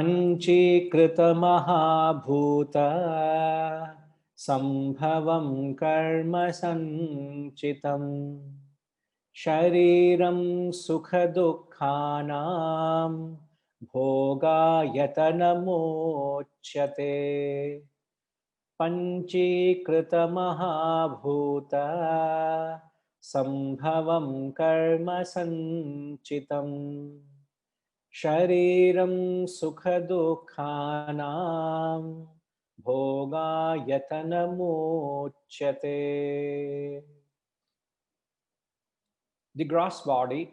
Panchikrita mahabhuta sambhavam karma sanchitam shariram sukha dukkhanam bhoga yatanamochyate. Panchikrita mahabhuta sambhavam karma sanchitam shariram sukha dukkhanam bhoga yatanamochyate. The gross body,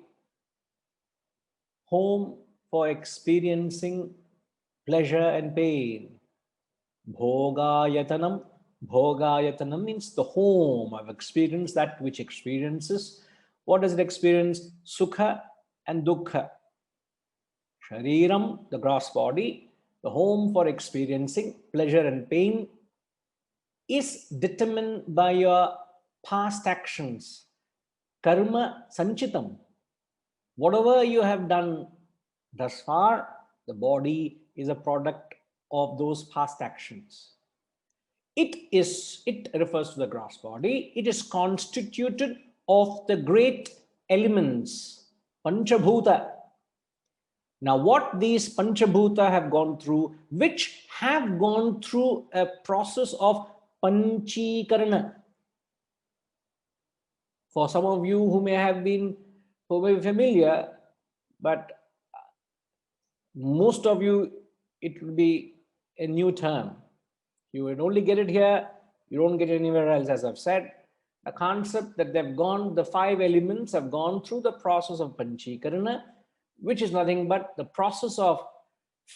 home for experiencing pleasure and pain. Bhogayatanam. Bhogayatanam means the home. I've experienced that which experiences. What does it experience? Sukha and dukkha. Shariram, the gross body, the home for experiencing pleasure and pain, is determined by your past actions. Karma sanchitam. Whatever you have done thus far, the body is a product of those past actions. It refers to the gross body. It is constituted of the great elements, Panchabhuta. Now, what these Panchabhuta have gone through, which have gone through a process of Panchikarana. For some of you who may be familiar, but most of you, it will be a new term. You would only get it here, you don't get it anywhere else, as I've said. The concept that the 5 elements have gone through the process of Panchikarana, which is nothing but the process of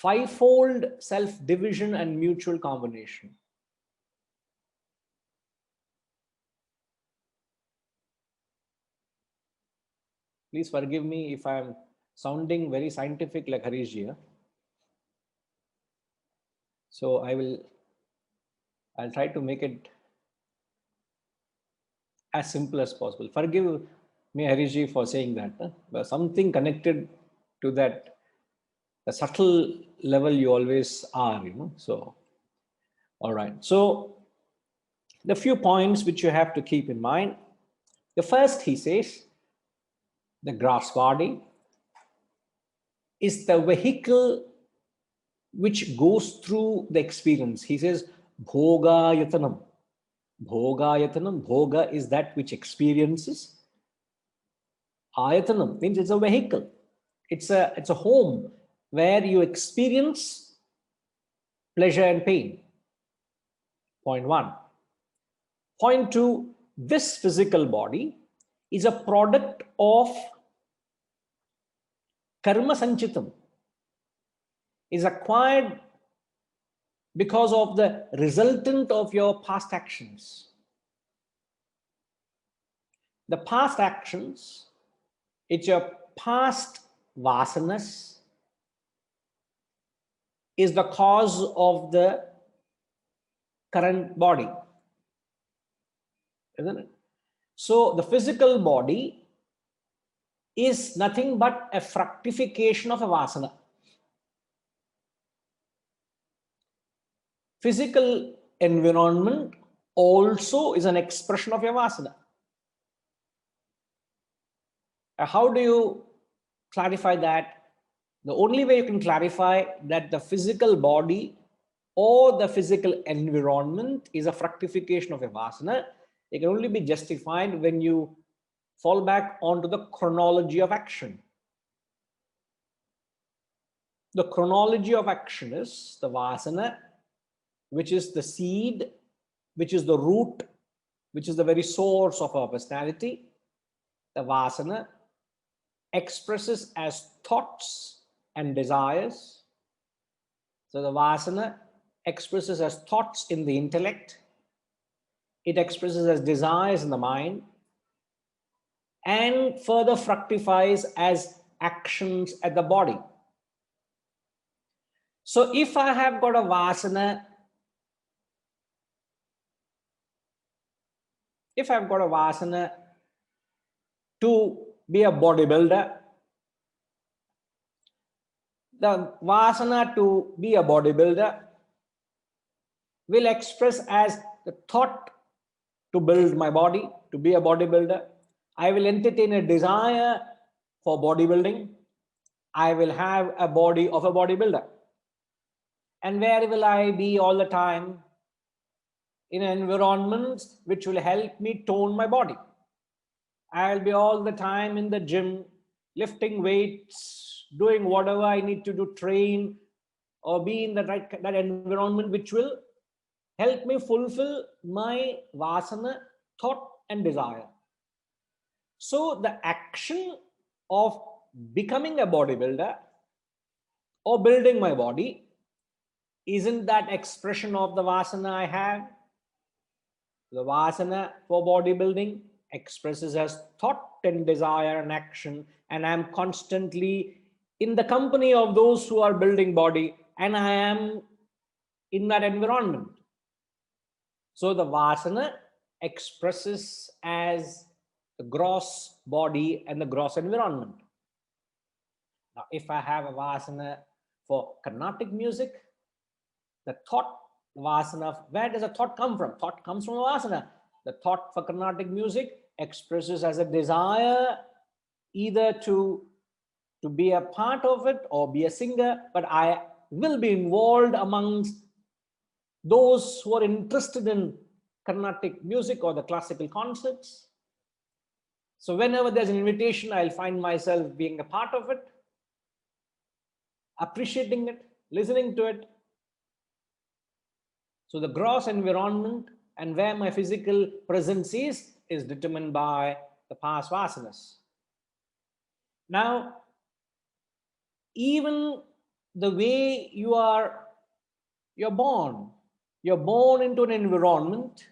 5-fold self-division and mutual combination. Please forgive me if I'm sounding very scientific like Harish here. So I'll try to make it as simple as possible. Forgive me, Harishji, for saying that. But something connected to that, the subtle level you always are, So, all right. So, the few points which you have to keep in mind. The first, he says, the gross body is the vehicle which goes through the experience. He says, bhoga yatanam. Bhoga yatanam. Bhoga is that which experiences. Ayatanam means it's a vehicle. It's a home where you experience pleasure and pain. Point 1. Point 2, this physical body is a product of karma sanchitam, is acquired because of the resultant of your past actions. The past actions, it's your past vasanas, is the cause of the current body, isn't it? So the physical body is nothing but a fructification of a vasana. Physical environment also is an expression of your vasana. How do you clarify that? The only way you can clarify that the physical body or the physical environment is a fructification of a vasana, it can only be justified when you fall back onto the chronology of action. The chronology of action is the vasana, which is the seed, which is the root, which is the very source of our personality. The vasana expresses as thoughts and desires. So the vasana expresses as thoughts in the intellect. It expresses as desires in the mind, and further fructifies as actions at the body. So if I have got a vasana, to be a bodybuilder, The vasana to be a bodybuilder will express as the thought to build my body, to be a bodybuilder. I will entertain a desire for bodybuilding. I will have a body of a bodybuilder. And where will I be all the time? In an environment which will help me tone my body. I'll be all the time in the gym, lifting weights, doing whatever I need to do, train, or be in that environment which will help me fulfill my vasana, thought, and desire. So the action of becoming a bodybuilder or building my body, isn't that expression of the vasana I have? The vasana for bodybuilding expresses as thought and desire and action, and I am constantly in the company of those who are building body, and I am in that environment. So the vasana expresses as the gross body and the gross environment. Now, if I have a vasana for Carnatic music, the thought vasana, where does a thought come from? Thought comes from a vasana. The thought for Carnatic music expresses as a desire either to be a part of it or be a singer, but I will be involved amongst those who are interested in Carnatic music or the classical concerts. So whenever there's an invitation, I'll find myself being a part of it, appreciating it, listening to it. So the gross environment and where my physical presence is determined by the past vasanas. Now, even the way you're born into an environment,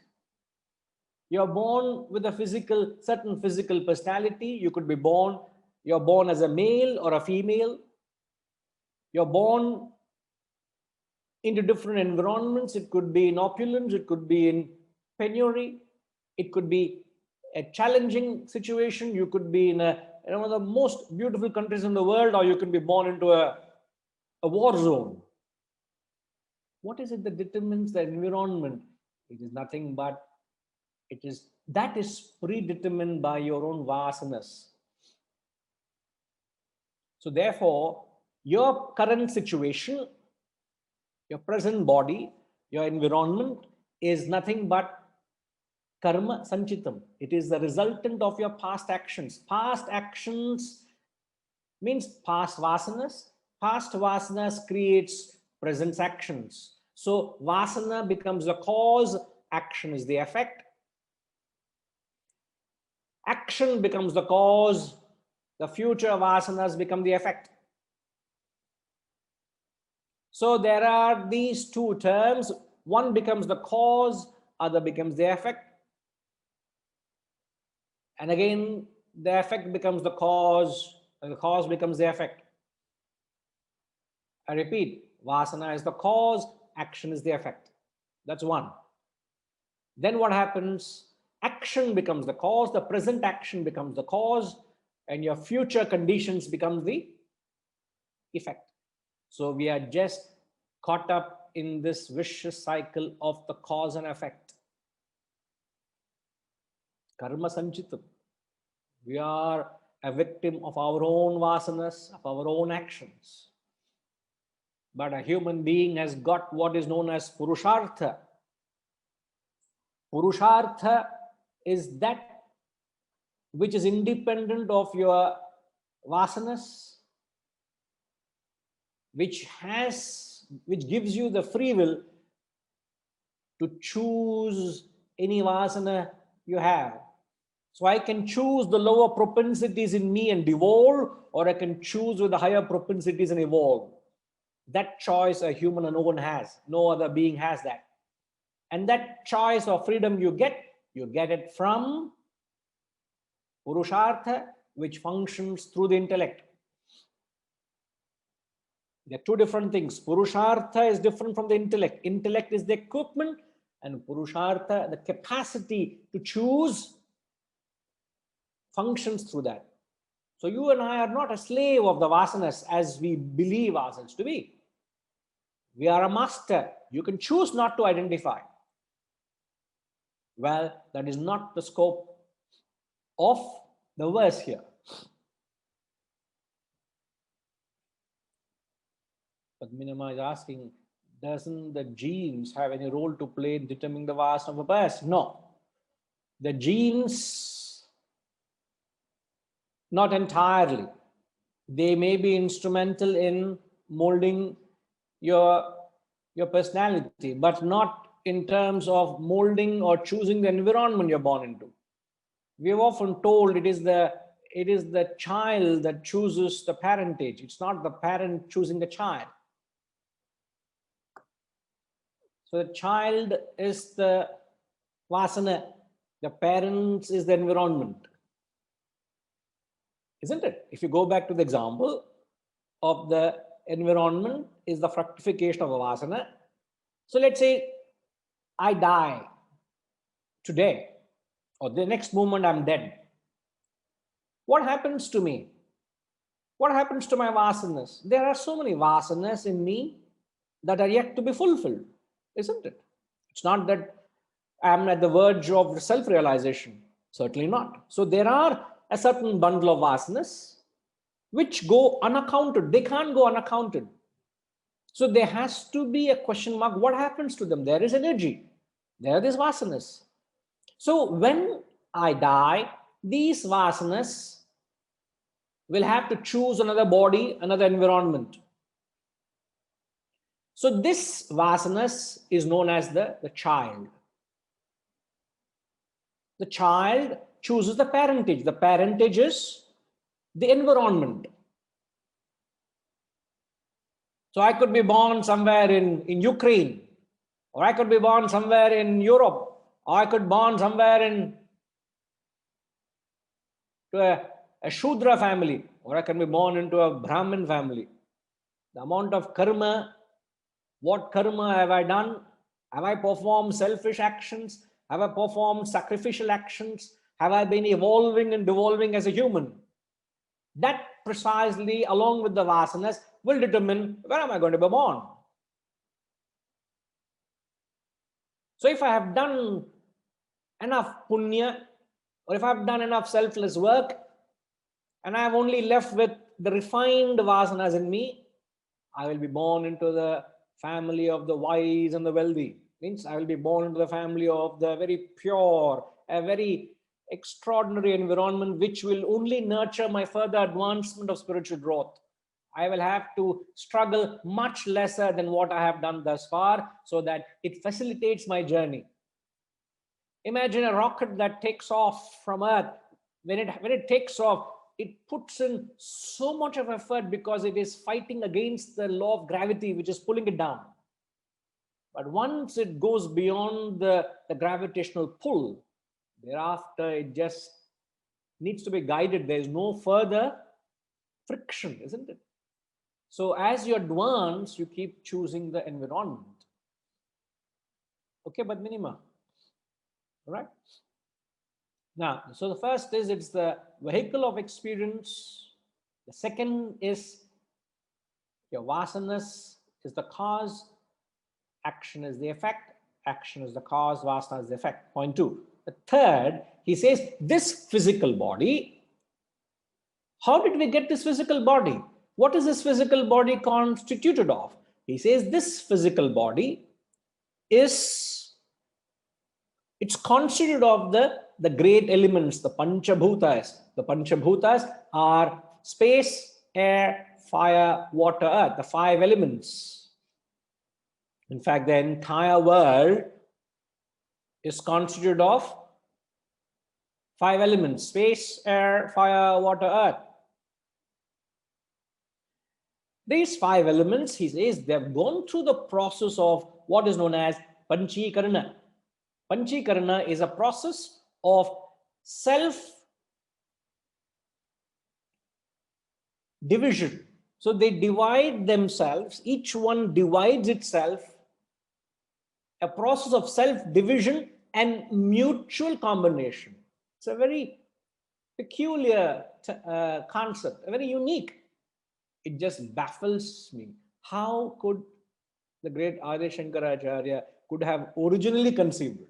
you're born with a certain physical personality. You're born as a male or a female. You're born into different environments. It could be in opulence, it could be in penury, it could be a challenging situation. You could be in one of the most beautiful countries in the world, or you could be born into a war zone. What is it that determines the environment? It is nothing but that is predetermined by your own vasanas. So therefore, your current situation, your present body, your environment is nothing but karma sanchitam. It is the resultant of your past actions. Past actions means past vasanas. Past vasanas creates present actions. So vasana becomes the cause, action is the effect. Action becomes the cause, the future vasanas become the effect. So there are these two terms. One becomes the cause, other becomes the effect. And again, the effect becomes the cause, and the cause becomes the effect. I repeat, vasana is the cause, action is the effect. That's one. Then what happens? Action becomes the cause, the present action becomes the cause, and your future conditions become the effect. So we are just caught up in this vicious cycle of the cause and effect. Karma sanchitam. We are a victim of our own vasanas, of our own actions. But a human being has got what is known as purushartha. Purushartha is that which is independent of your vasanas, which gives you the free will to choose any vasana you have. So I can choose the lower propensities in me and devolve, or I can choose with the higher propensities and evolve. That choice a human alone has. No other being has that. And that choice or freedom you get it from Purushartha, which functions through the intellect. There are two different things. Purushartha is different from the intellect. Intellect is the equipment, and Purushartha, the capacity to choose, functions through that. So you and I are not a slave of the vasanas as we believe ourselves to be. We are a master. You can choose not to identify. Well, that is not the scope of the verse here. But Minima is asking, doesn't the genes have any role to play in determining the vasana of a person? No. The genes, not entirely. They may be instrumental in molding your personality, but not in terms of molding or choosing the environment you're born into. We have often told it is the child that chooses the parentage. It's not the parent choosing the child. So the child is the vasana, the parents is the environment. Isn't it? If you go back to the example of the environment is the fructification of a vasana. So let's say I die today, or the next moment I'm dead. What happens to me? What happens to my vasanas? There are so many vasanas in me that are yet to be fulfilled, isn't it? It's not that I'm at the verge of self-realization. Certainly not. So there are a certain bundle of vasanas which go unaccounted. They can't go unaccounted. So there has to be a question mark. What happens to them? There is energy. There are these vasanas. So when I die, these vasanas will have to choose another body, another environment. So this vasanas is known as the child. The child chooses the parentage. The parentage is the environment. So I could be born somewhere in Ukraine, or I could be born somewhere in Europe, or I could be born somewhere to a Shudra family, or I can be born into a Brahmin family. The amount of karma, what karma have I done? Have I performed selfish actions? Have I performed sacrificial actions? Have I been evolving and devolving as a human? That precisely, along with the vasanas, will determine where am I going to be born. So if I have done enough punya, or if I've done enough selfless work, and I have only left with the refined vasanas in me, I will be born into the family of the wise and the wealthy. Means I will be born into the family of the very pure, a very extraordinary environment which will only nurture my further advancement of spiritual growth. I will have to struggle much lesser than what I have done thus far, so that it facilitates my journey. Imagine a rocket that takes off from Earth. When it takes off, it puts in so much of effort because it is fighting against the law of gravity, which is pulling it down. But once it goes beyond the gravitational pull, thereafter it just needs to be guided. There is no further friction, isn't it? So as you advance, you keep choosing the environment. Okay, but Minima. All right. Now, so the first is it's the vehicle of experience. The second is your vasanas is the cause, action is the effect, action is the cause, vasana is the effect. Point two. The third, he says, this physical body, how did we get this physical body? What is this physical body constituted of? He says this physical body is, it's constituted of the great elements, the Panchabhutas. The Panchabhutas are space, air, fire, water, earth, the five elements. In fact, the entire world is constituted of five elements: space, air, fire, water, earth. These five elements, he says, they have gone through the process of what is known as Panchikarana. Panchikarana is a process of self-division. So they divide themselves, each one divides itself, a process of self-division and mutual combination. It's a very peculiar concept, very unique. It just baffles me. How could the great Adi Shankaracharya could have originally conceived it?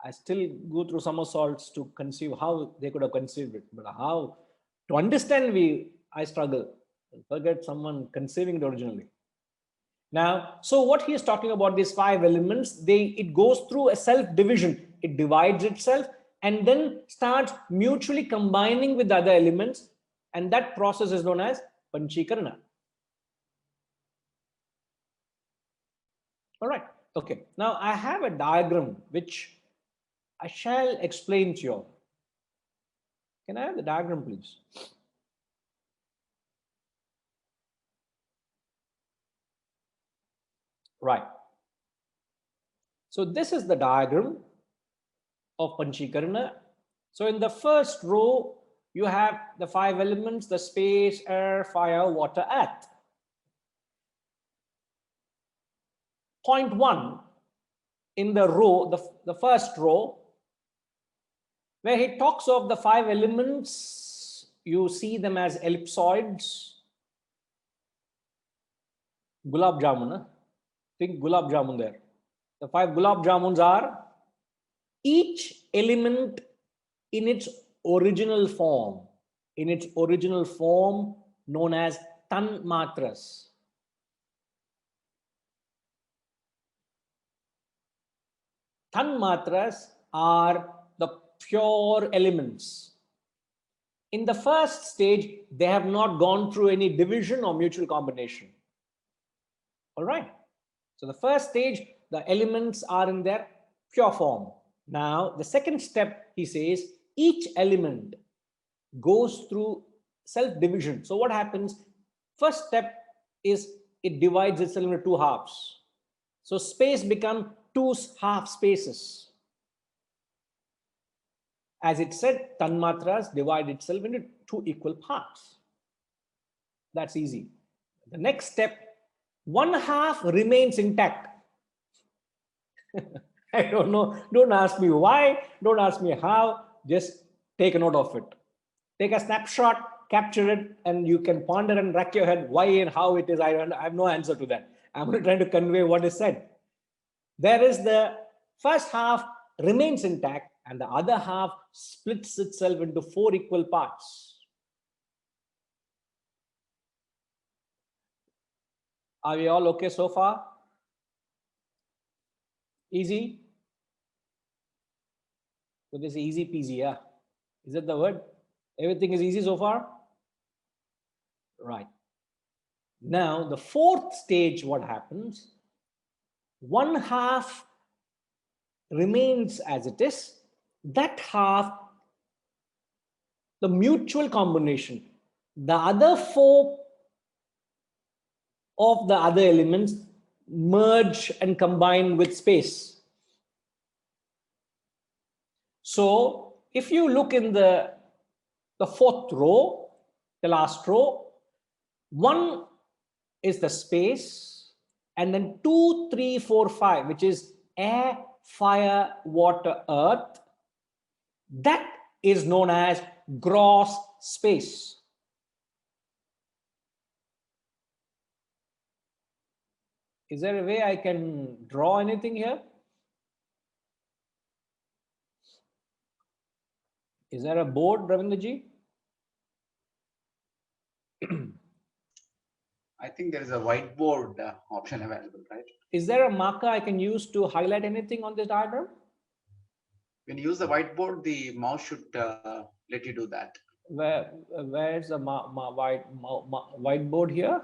I still go through somersaults to conceive how they could have conceived it, but how to understand I struggle. Forget someone conceiving it originally. Now, so what he is talking about, these 5 elements, it goes through a self-division. It divides itself and then starts mutually combining with the other elements, and that process is known as Panchikarana. All right. Okay. Now I have a diagram which I shall explain to you all. Can I have the diagram, please? Right. So this is the diagram of Panchikarana. So in the first row, you have the 5 elements, the space, air, fire, water, earth. Point 1 in the row, the first row, where he talks of the 5 elements, you see them as ellipsoids. Gulab jamun, think gulab jamun there. The 5 gulab jamuns are each element in its original form, known as tanmatras. Tanmatras are the pure elements. In the first stage, they have not gone through any division or mutual combination. All right. So the first stage, the elements are in their pure form. Now, the second step, he says, each element goes through self-division. So what happens? First step is it divides itself into 2 halves. So space becomes 2 half spaces. As it said, tanmatras divide itself into 2 equal parts. That's easy. The next step, 1 half remains intact. I don't know. Don't ask me why. Don't ask me how. Just take a note of it. Take a snapshot, capture it, and you can ponder and rack your head why and how it is. I have no answer to that. I'm only trying to convey what is said. There is the first half remains intact and the other half splits itself into 4 equal parts. Are we all okay so far? Easy? So this is easy peasy, yeah? Is that the word? Everything is easy so far? Right. Now, the 4th stage, what happens? 1 half remains as it is. That half, the mutual combination, the other 4 of the other elements merge and combine with space. So if you look in the 4th row, the last row, 1 is the space, and then 2, 3, 4, 5, which is air, fire, water, earth. That is known as gross space. Is there a way I can draw anything here? Is there a board, Ravindraji? I think there is a whiteboard option available, right? Is there a marker I can use to highlight anything on this diagram? When you use the whiteboard, the mouse should let you do that. Where's the whiteboard here?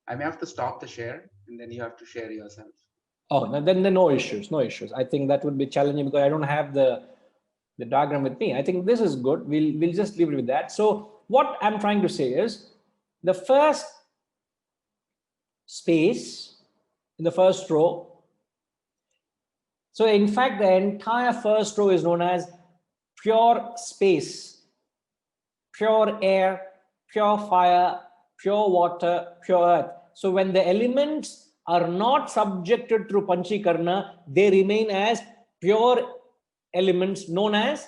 I may have to stop the share and then you have to share yourself. Oh, then no issues, no issues. I think that would be challenging because I don't have the diagram with me. I think this is good. We'll just leave it with that. So what I'm trying to say is the first space in the first row. So in fact, the entire first row is known as pure space, pure air, pure fire, pure water, pure earth. So when the elements are not subjected through Panchikarana, they remain as pure elements known as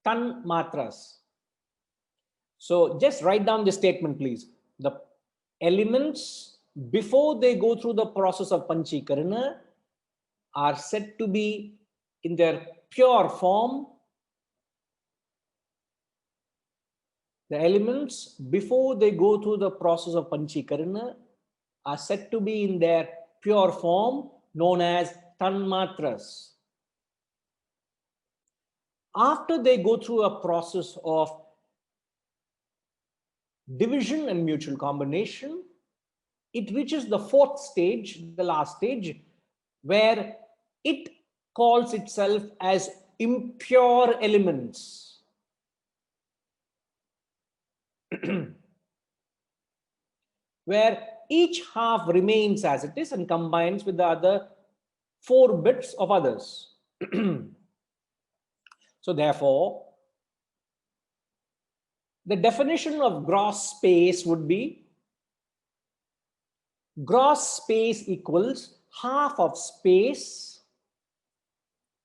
tanmatras. So just write down this statement, please. The elements, before they go through the process of panchikarana, are said to be in their pure form. The elements, before they go through the process of panchikarana, are said to be in their pure form, known as tanmatras. After they go through a process of division and mutual combination, it reaches the fourth stage, the last stage, where it calls itself as impure elements. Where each half remains as it is and combines with the other 4 bits of others. So therefore, the definition of gross space would be gross space equals half of space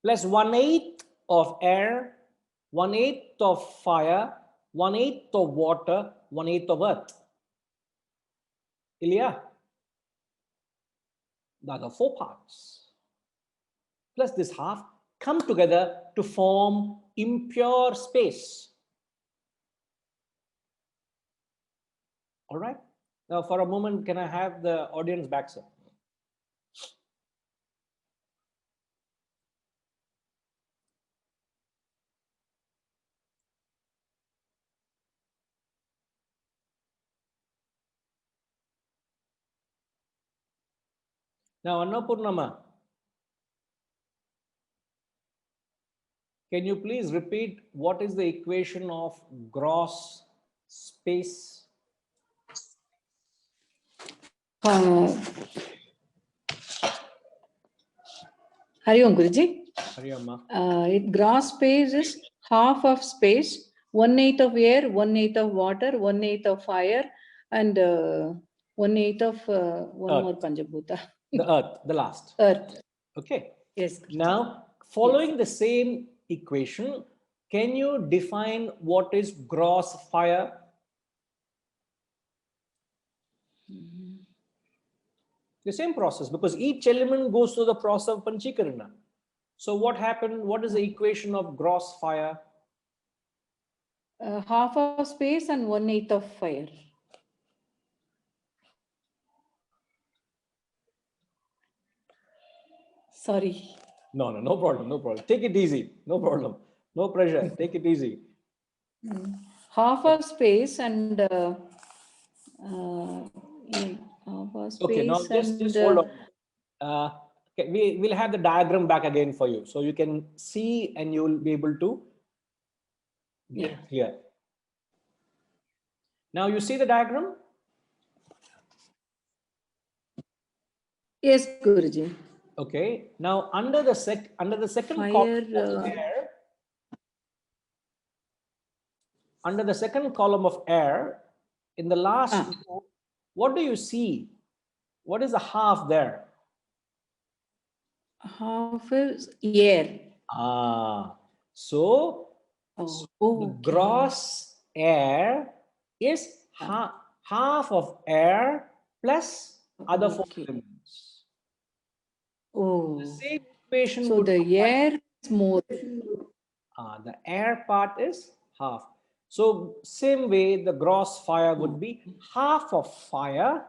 plus 1/8 of air, 1/8 of fire, 1/8 of water, 1/8 of earth. Ilya, the other 4 parts plus this half come together to form impure space. All right. Now, for a moment, can I have the audience back, sir? Now, Annapurnama, can you please repeat what is the equation of gross space? Hari Om Guruji. Hari Amma. Gross space is half of space, 1/8 of air, 1/8 of water, 1/8 of fire, and 1/8 of one Earth. more Panjabhuta. The earth, the last. Earth. Okay. Yes. Now, following the same equation, can you define what is gross fire? The same process, because each element goes through the process of panchikarana. So what happened? What is the equation of gross fire? Half of space and 1/8 of fire. Sorry. No problem, no problem. Take it easy, no problem. No pressure, take it easy. Half of space and half of space. Okay, now just hold on. Okay, we'll have the diagram back again for you, so you can see and you will be able to get clear. Now you see the diagram? Yes, Guruji. Okay. Now under the second column of air, under the second column of air, in the last row, what do you see? What is the half there? Half is air. So the gross air is half of air plus other 4 elements. Oh. The same equation. So the air is more. The air part is half. So same way, the gross fire would be half of fire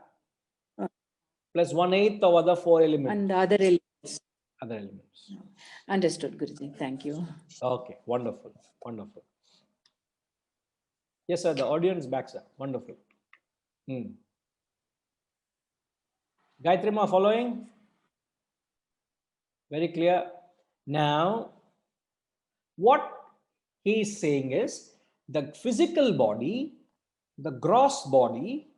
plus 1/8 of other 4 elements. And other elements. Other elements. Understood, Guruji. Thank you. Okay, wonderful, wonderful. Yes, sir. The audience back, sir. Wonderful. Gayatri Ma, following? Very clear. Now, what he is saying is the physical body, the gross body,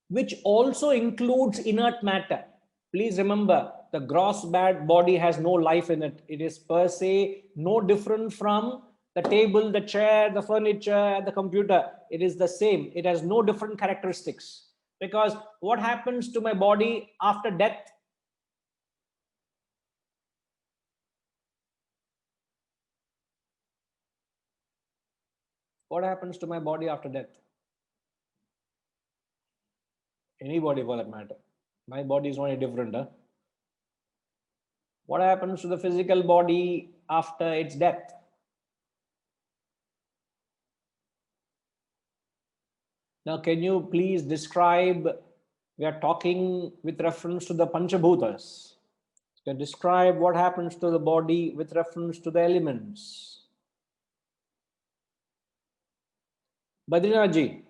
which also includes inert matter. Please remember, the gross body has no life in it. It is per se no different from the table, the chair, the furniture, the computer. It is the same. It has no different characteristics. Because what happens to my body after death? What happens to my body after death? Any body for that matter. My body is not any different. Huh? What happens to the physical body after its death? Now, can you please describe? We are talking with reference to the Panchabhutas. So describe what happens to the body with reference to the elements. Badrinathji,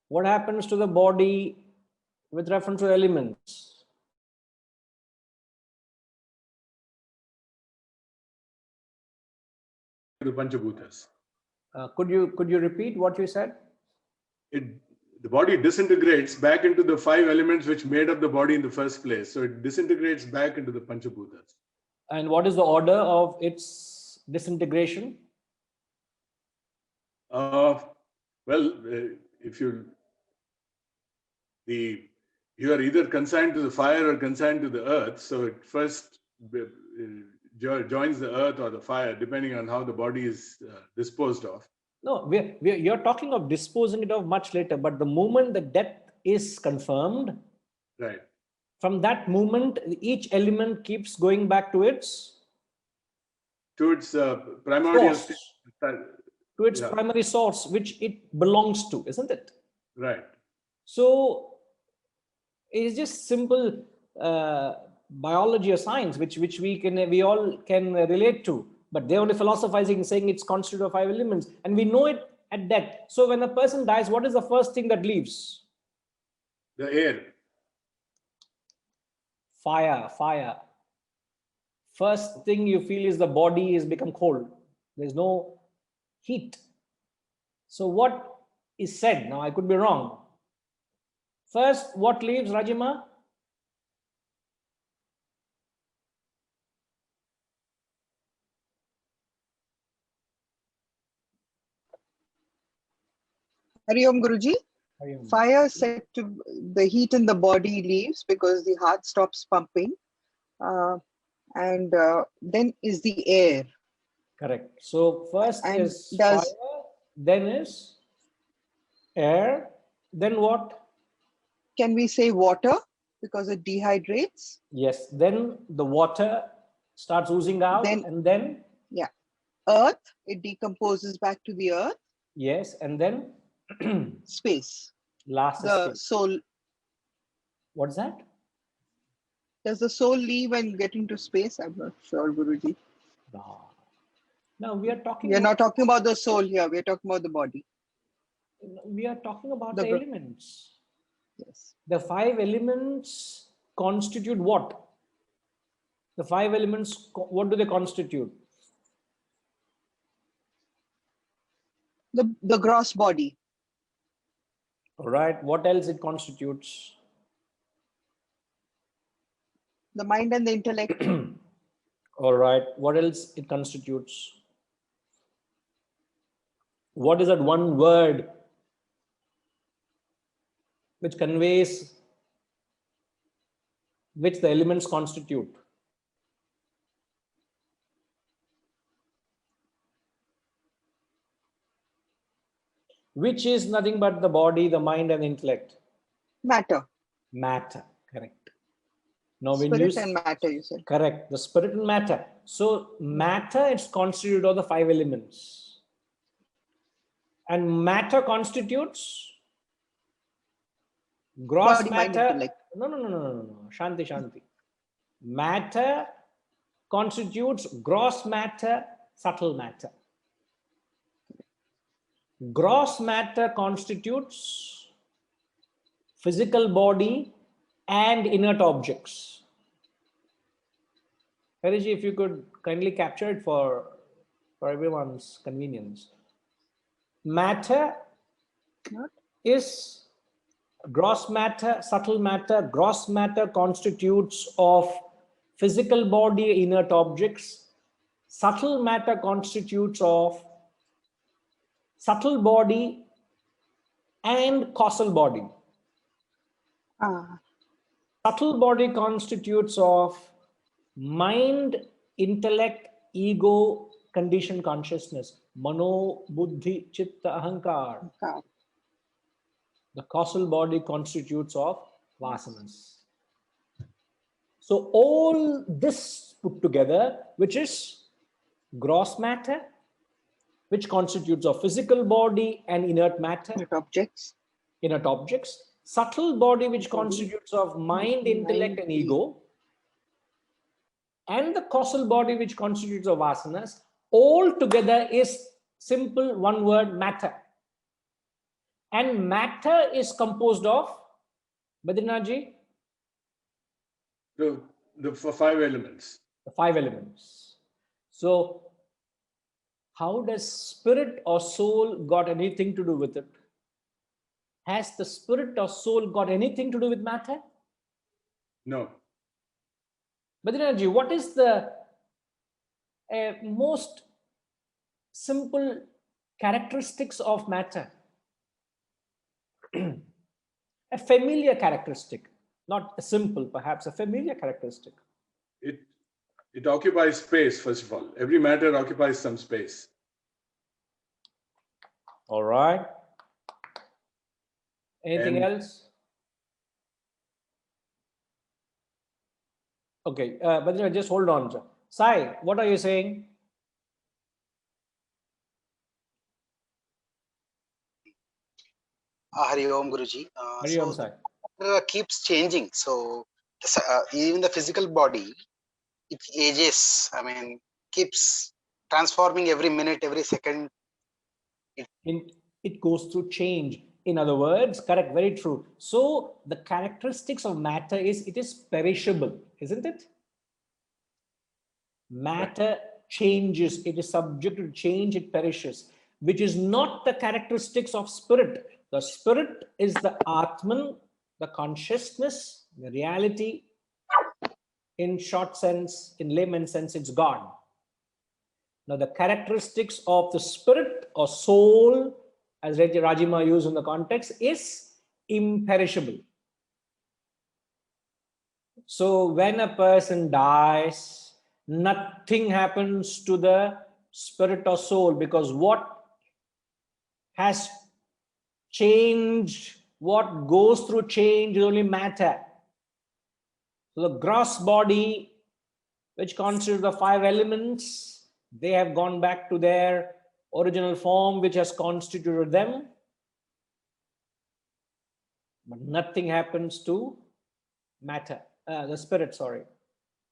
what happens to the body with reference to elements? The Panchabhutas. Could you repeat what you said? The body disintegrates back into the 5 elements which made up the body in the first place. So it disintegrates back into the Panchabhutas. And what is the order of its disintegration? If you are either consigned to the fire or consigned to the earth, so it first joins the earth or the fire, depending on how the body is disposed of. No, you're talking of disposing it of much later, but the moment the death is confirmed, right? From that moment, each element keeps going back to its primordial source, state. to its primary source, which it belongs to, isn't it? Right. So it's just simple biology or science, which we all can relate to. But they're only philosophizing, saying it's constituted of 5 elements, and we know it at death. So when a person dies, what is the first thing that leaves? The air. Fire. First thing you feel is the body is become cold. There's no heat. So what is said, now I could be wrong. First, what leaves, Rajima? Hari Om Guruji. Fire said to the heat in the body leaves because the heart stops pumping. And then is the air. Correct. So first is fire, then is air, then what? Can we say water because it dehydrates? Yes, then the water starts oozing out, and then? Yeah. Earth, it decomposes back to the earth. Yes, and then? Space. Last is the space. Soul. What's that? Does the soul leave and get into space? I'm not sure, Guruji. No. Now we are talking. We are not talking about the soul here. We are talking about the body. We are talking about the elements. Yes. The 5 elements constitute what? The 5 elements, what do they constitute? The gross body. All right. What else it constitutes? The mind and the intellect. All right. What else it constitutes? What is that one word which conveys which the elements constitute? Which is nothing but the body, the mind, and the intellect? Matter. Matter, correct. Now, spirit and matter, you said. Correct, the spirit and matter. So, matter is constituted of the 5 elements. And matter constitutes gross body, matter. mind, intellect. No. Shanti. Matter constitutes gross matter, subtle matter. Gross matter constitutes physical body and inert objects. Hariji, if you could kindly capture it for everyone's convenience. Matter is gross matter, subtle matter. Gross matter constitutes of physical body, inert objects. Subtle matter constitutes of subtle body and causal body. Subtle body constitutes of mind, intellect, ego, conditioned consciousness. Mano, buddhi, chitta, ahankar. The causal body constitutes of vasanas. So all this put together, which is gross matter, which constitutes of physical body and inert matter, inert objects, subtle body, which constitutes of mind, intellect, and ego, and the causal body, which constitutes of vasanas, all together is simple one word, matter. And matter is composed of, Badrinathji? The 5 elements. The 5 elements. So, how does spirit or soul got anything to do with it? Has the spirit or soul got anything to do with matter? No. Badrinathji, what is the most simple characteristics of matter? A familiar characteristic, not a simple, perhaps a familiar characteristic. It occupies space, first of all. Every matter occupies some space. All right. Anything else? Okay, but just hold on, sir. Sai, what are you saying? Hari Om Guruji. Hari Om, Sai. Keeps changing. So even the physical body, it ages. I mean, keeps transforming every minute, every second. It goes through change. In other words, correct, very true. So the characteristics of matter is it is perishable, isn't it? Matter changes, it is subject to change, it perishes, which is not the characteristics of spirit. The spirit is the Atman, the consciousness, the reality. In short sense, in layman's sense, it's God. Now, the characteristics of the spirit or soul, as Rajima used in the context, is imperishable. So, when a person dies, nothing happens to the spirit or soul, because what has changed, what goes through change is only matter. So the gross body, which consists of 5 elements, they have gone back to their original form, which has constituted them. But nothing happens to matter, the spirit, sorry.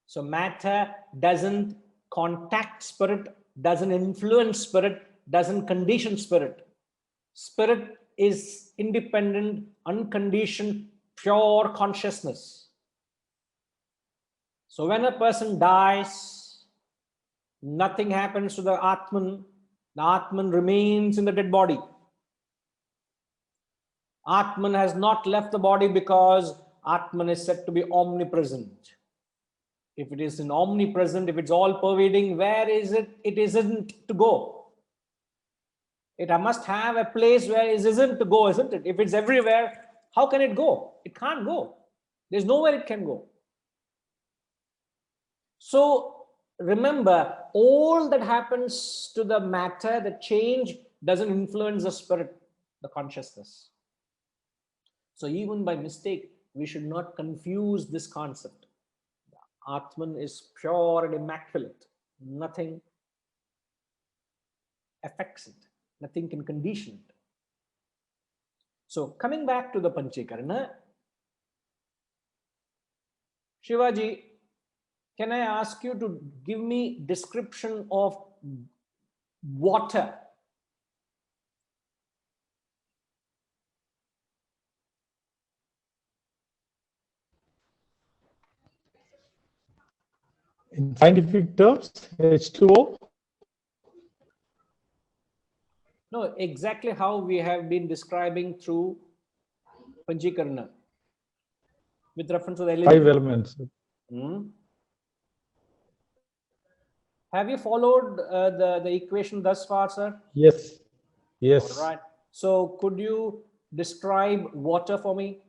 So matter doesn't contact spirit, doesn't influence spirit, doesn't condition spirit. Spirit is independent, unconditioned, pure consciousness. So when a person dies, nothing happens to the Atman. The Atman remains in the dead body. Atman has not left the body because Atman is said to be omnipresent. If it is in omnipresent, if it's all pervading, where is it? It isn't to go. It must have a place where it isn't to go, isn't it? If it's everywhere, how can it go? It can't go. There's nowhere it can go. So remember, all that happens to the matter, the change, doesn't influence the spirit, the consciousness. So even by mistake, we should not confuse this concept. Atman is pure and immaculate. Nothing affects it. Nothing can condition it. So coming back to the Panchakarana, Shivaji, can I ask you to give me description of water? In scientific terms, H2O? No, exactly how we have been describing through Panchakarana with reference to the elements. 5 elements. Have you followed the equation thus far, sir? Yes. Yes. All right. So could you describe water for me?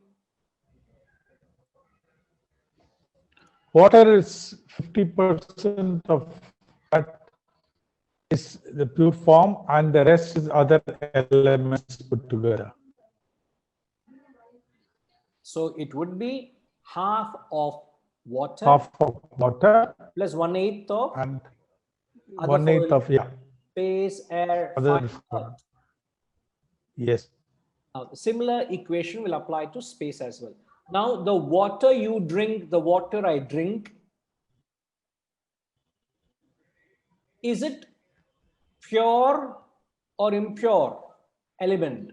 Water is 50% of fat is the pure form and the rest is other elements put together. So it would be half of water Half of water plus 1/8 of and other 1/8 of, yeah, space, air, other, fire. yes. Now, the similar equation will apply to space as well. Now, the water you drink, the water I drink, is it pure or impure element?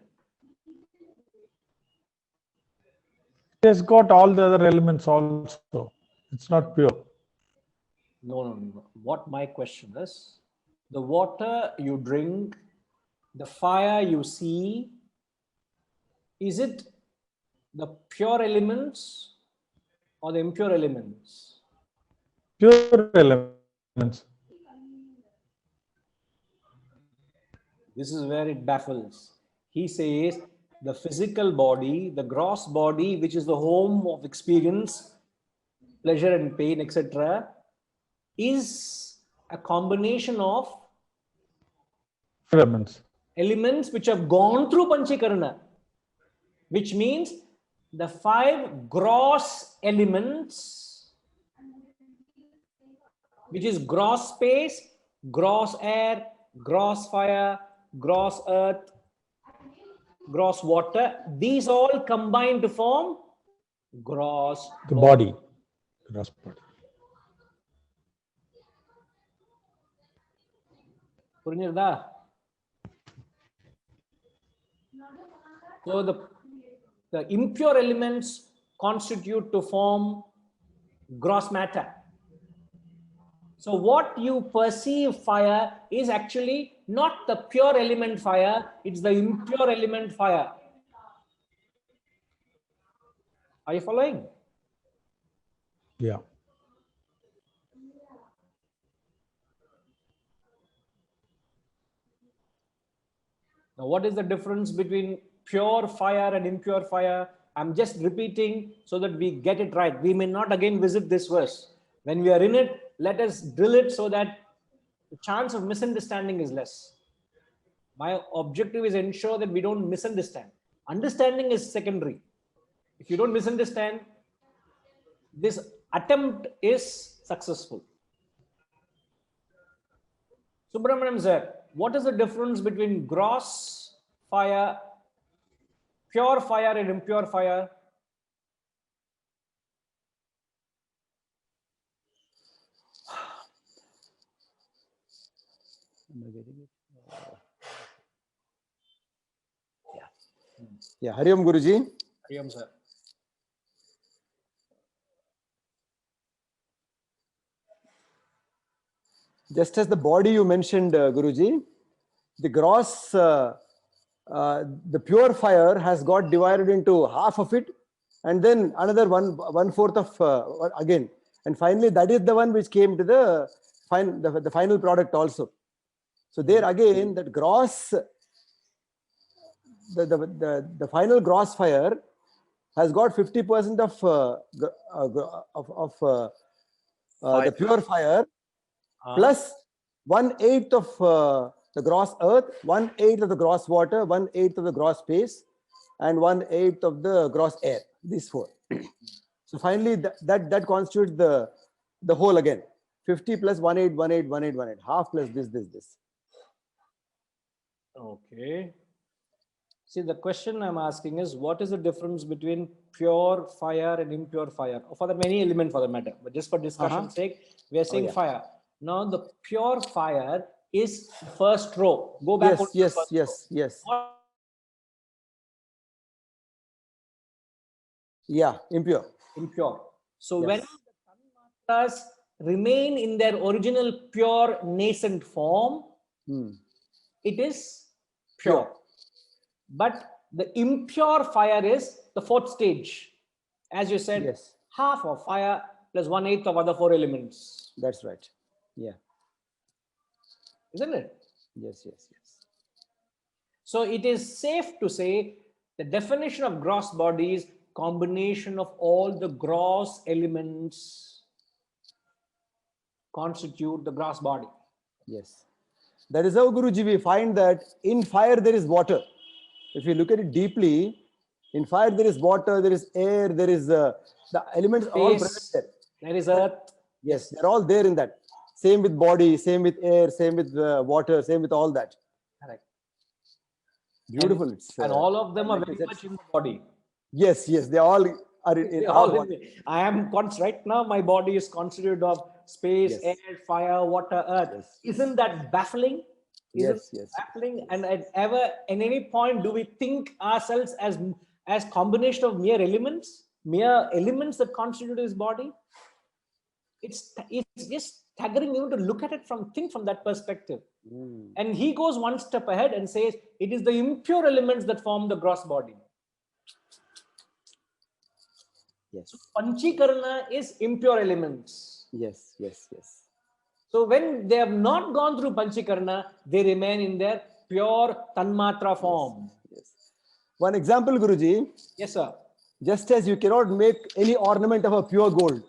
It has got all the other elements also. It's not pure. No. What my question is, the water you drink, the fire you see, is it the pure elements or the impure elements? Pure elements. This is where it baffles. He says the physical body, the gross body, which is the home of experience, pleasure and pain, etc., is a combination of Elements. elements which have gone through Panchakarana, which means the 5 gross elements, which is gross space, gross air, gross fire, gross earth, gross water. These all combine to form gross The body. Gross body. புரிஞ்சுதா? So the impure elements constitute to form gross matter. So what you perceive fire is actually not the pure element fire, it's the impure element fire. Are you following? Yeah. Now, what is the difference between pure fire and impure fire? I'm just repeating so that we get it right. We may not again visit this verse. When we are in it, let us drill it so that the chance of misunderstanding is less. My objective is ensure that we don't misunderstand. Understanding is secondary. If you don't misunderstand, this attempt is successful. Subramaniam sir, what is the difference between gross fire, pure fire and impure fire? Yeah, Hari Om Guruji. Hari Om sir. Just as the body you mentioned, Guruji, the gross, the pure fire has got divided into half of it, and then another one fourth of again, and finally that is the one which came to the final product also. So there again, that gross, the final gross fire has got 50% of the pure fire, plus 1/8 of the gross earth, 1/8 of the gross water, 1/8 of the gross space, and 1/8 of the gross air. These 4. So finally, that constitutes the whole again. 50 plus 1/8, 1/8, 1/8, 1/8, half plus this. Okay. See, the question I'm asking is, what is the difference between pure fire and impure fire? Or for the many element for the matter, but just for discussion's sake, we are saying fire. Now, the pure fire is the first row. Go back. Yes. Yeah, impure. So when the tanmatras remain in their original pure nascent form, it is pure. But the impure fire is the 4th stage. As you said, half of fire plus 1/8 of other 4 elements. That's right. Yeah. Isn't it? Yes. So it is safe to say the definition of gross body is combination of all the gross elements constitute the gross body. Yes. That is how, Guruji, we find that in fire there is water. If you look at it deeply, in fire there is water, there is air, there is the elements are all present Space, there. there is earth. Yes, they're all there in that. Same with body, same with air, same with water, same with all that. Correct. Beautiful. And all of them are like very you much said. in the body. Yes, yes, they all are in They our all body. in me. I am right now. My body is constituted of space, Yes. air, fire, water, earth. Yes. Isn't that baffling? Isn't Yes, yes. baffling? And at any point, do we think ourselves as combination of mere elements that constitute his body? It's just staggering even to look at it think from that perspective. And he goes one step ahead and says it is the impure elements that form the gross body. Yes. Panchikarana is impure elements. Yes, yes, yes. So when they have not gone through Panchikarana, they remain in their pure Tanmatra form. Yes. One example, Guruji. Yes, sir. Just as you cannot make any ornament of a pure gold,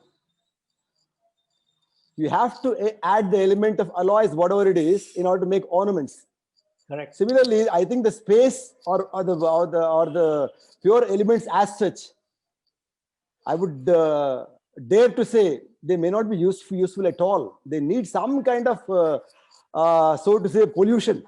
you have to add the element of alloys, whatever it is, in order to make ornaments. Correct. Similarly, I think the space or the pure elements as such, I would dare to say they may not be useful at all. They need some kind of, so to say, pollution,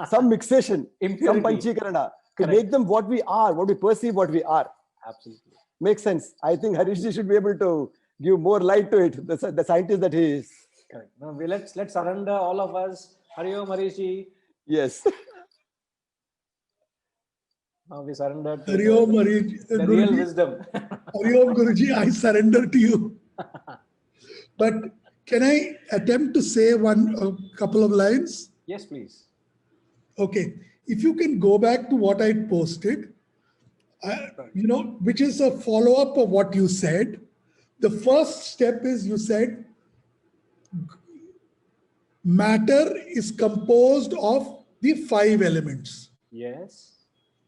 some mixation, some panchikarana to make them what we are, what we perceive what we are. Absolutely. Makes sense. I think Harishji should be able to give more light to it, the scientist that he is. Correct. Now let's surrender, all of us. Hari Om Harishi. Yes. Now we surrender to Hari Om the real Guruji. wisdom. Hari Om Guruji, I surrender to you. But can I attempt to say a couple of lines? Yes, please. Okay. If you can go back to what I posted, which is a follow-up of what you said. The first step is you said matter is composed of the 5 elements. Yes.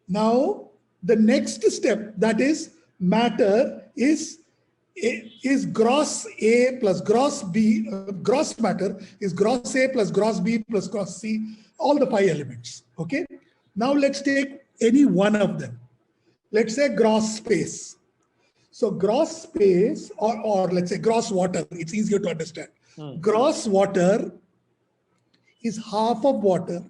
Now, the next step, that is matter is gross A plus gross B, gross matter is gross A plus gross B plus gross C, all the 5 elements. Okay. Now let's take any one of them. Let's say gross space. So gross space or let's say gross water, it's easier to understand. Gross water is half of water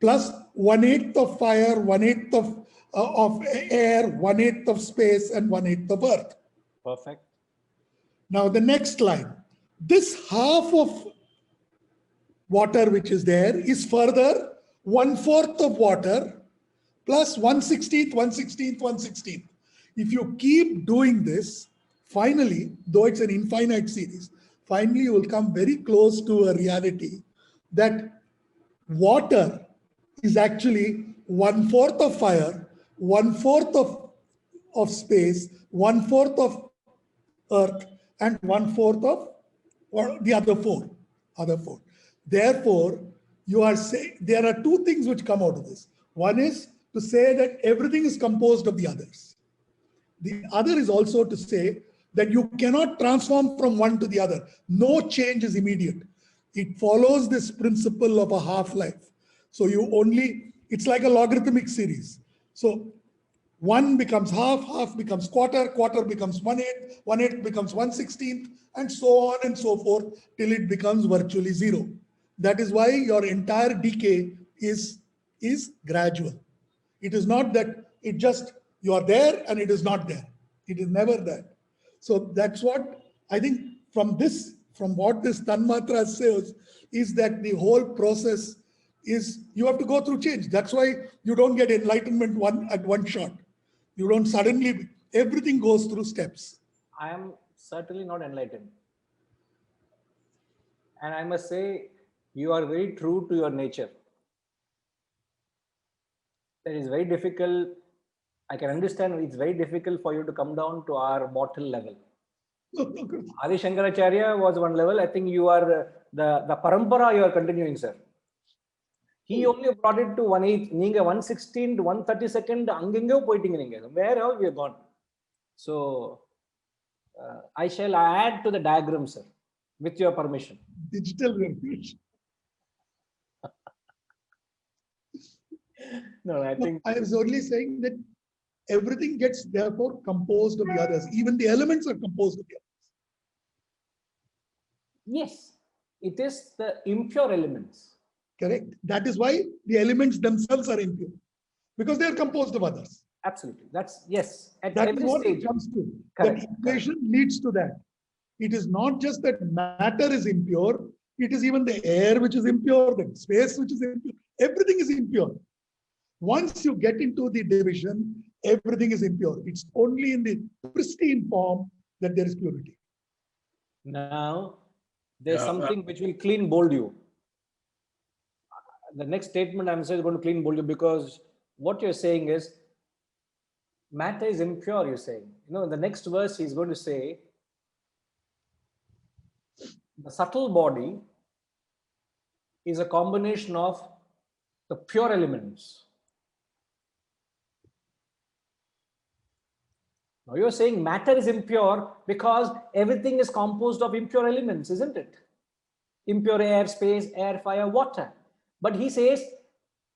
plus 1/8 of fire, 1/8 of air, 1/8 of space, and 1/8 of earth. Perfect. Now the next line, this half of water which is there is further 1/4 of water plus 1/16th, 1/16th, 1/16th. If you keep doing this, finally, though it's an infinite series, finally you will come very close to a reality that water is actually 1/4 of fire, 1/4 of space, 1/4 of earth, and 1/4 of the other four. Therefore, you are saying there are 2 things which come out of this. One is to say that everything is composed of the others. The other is also to say that you cannot transform from one to the other. No change is immediate. It follows this principle of a half-life. So it's like a logarithmic series. So 1 becomes half, half becomes quarter, quarter becomes 1/8, 1/8 becomes 1/16th, and so on and so forth till it becomes virtually 0. That is why your entire decay is gradual. It is not that it just, you are there and it is not there. It is never that. So that's what I think from what this Tanmatra says is that the whole process is you have to go through change. That's why you don't get enlightenment at one shot. You don't suddenly, everything goes through steps. I am certainly not enlightened. And I must say, you are very true to your nature. It is very difficult. I can understand it's very difficult for you to come down to our mortal level. Adi Shankaracharya was one level. I think you are the parampara you are continuing, sir. He only brought it to 1/8. Ninga 1/16, 1/32, angengo poiting ninga. Where all we have gone. So I shall add to the diagram, sir, with your permission. Digital revolution. No, I think I was only saying that everything gets therefore composed of the others. Even the elements are composed of the others. yes, it is the impure elements. Correct. That is why the elements themselves are impure, because they are composed of others. Absolutely. That's yes. At That is every what stage. it comes to. Correct, That equation leads to that. It is not just that matter is impure, it is even the air which is impure, the space which is impure. Everything is impure. Once you get into the division, everything is impure. It's only in the pristine form that there is purity. Now, there's Yeah, something which will clean bold you. The next statement I'm saying is going to clean bold you, because what you're saying is matter is impure, you're saying. You know, the next verse he's going to say the subtle body is a combination of the pure elements. Now you're saying matter is impure because everything is composed of impure elements, isn't it? Impure air, space, air, fire, water. But he says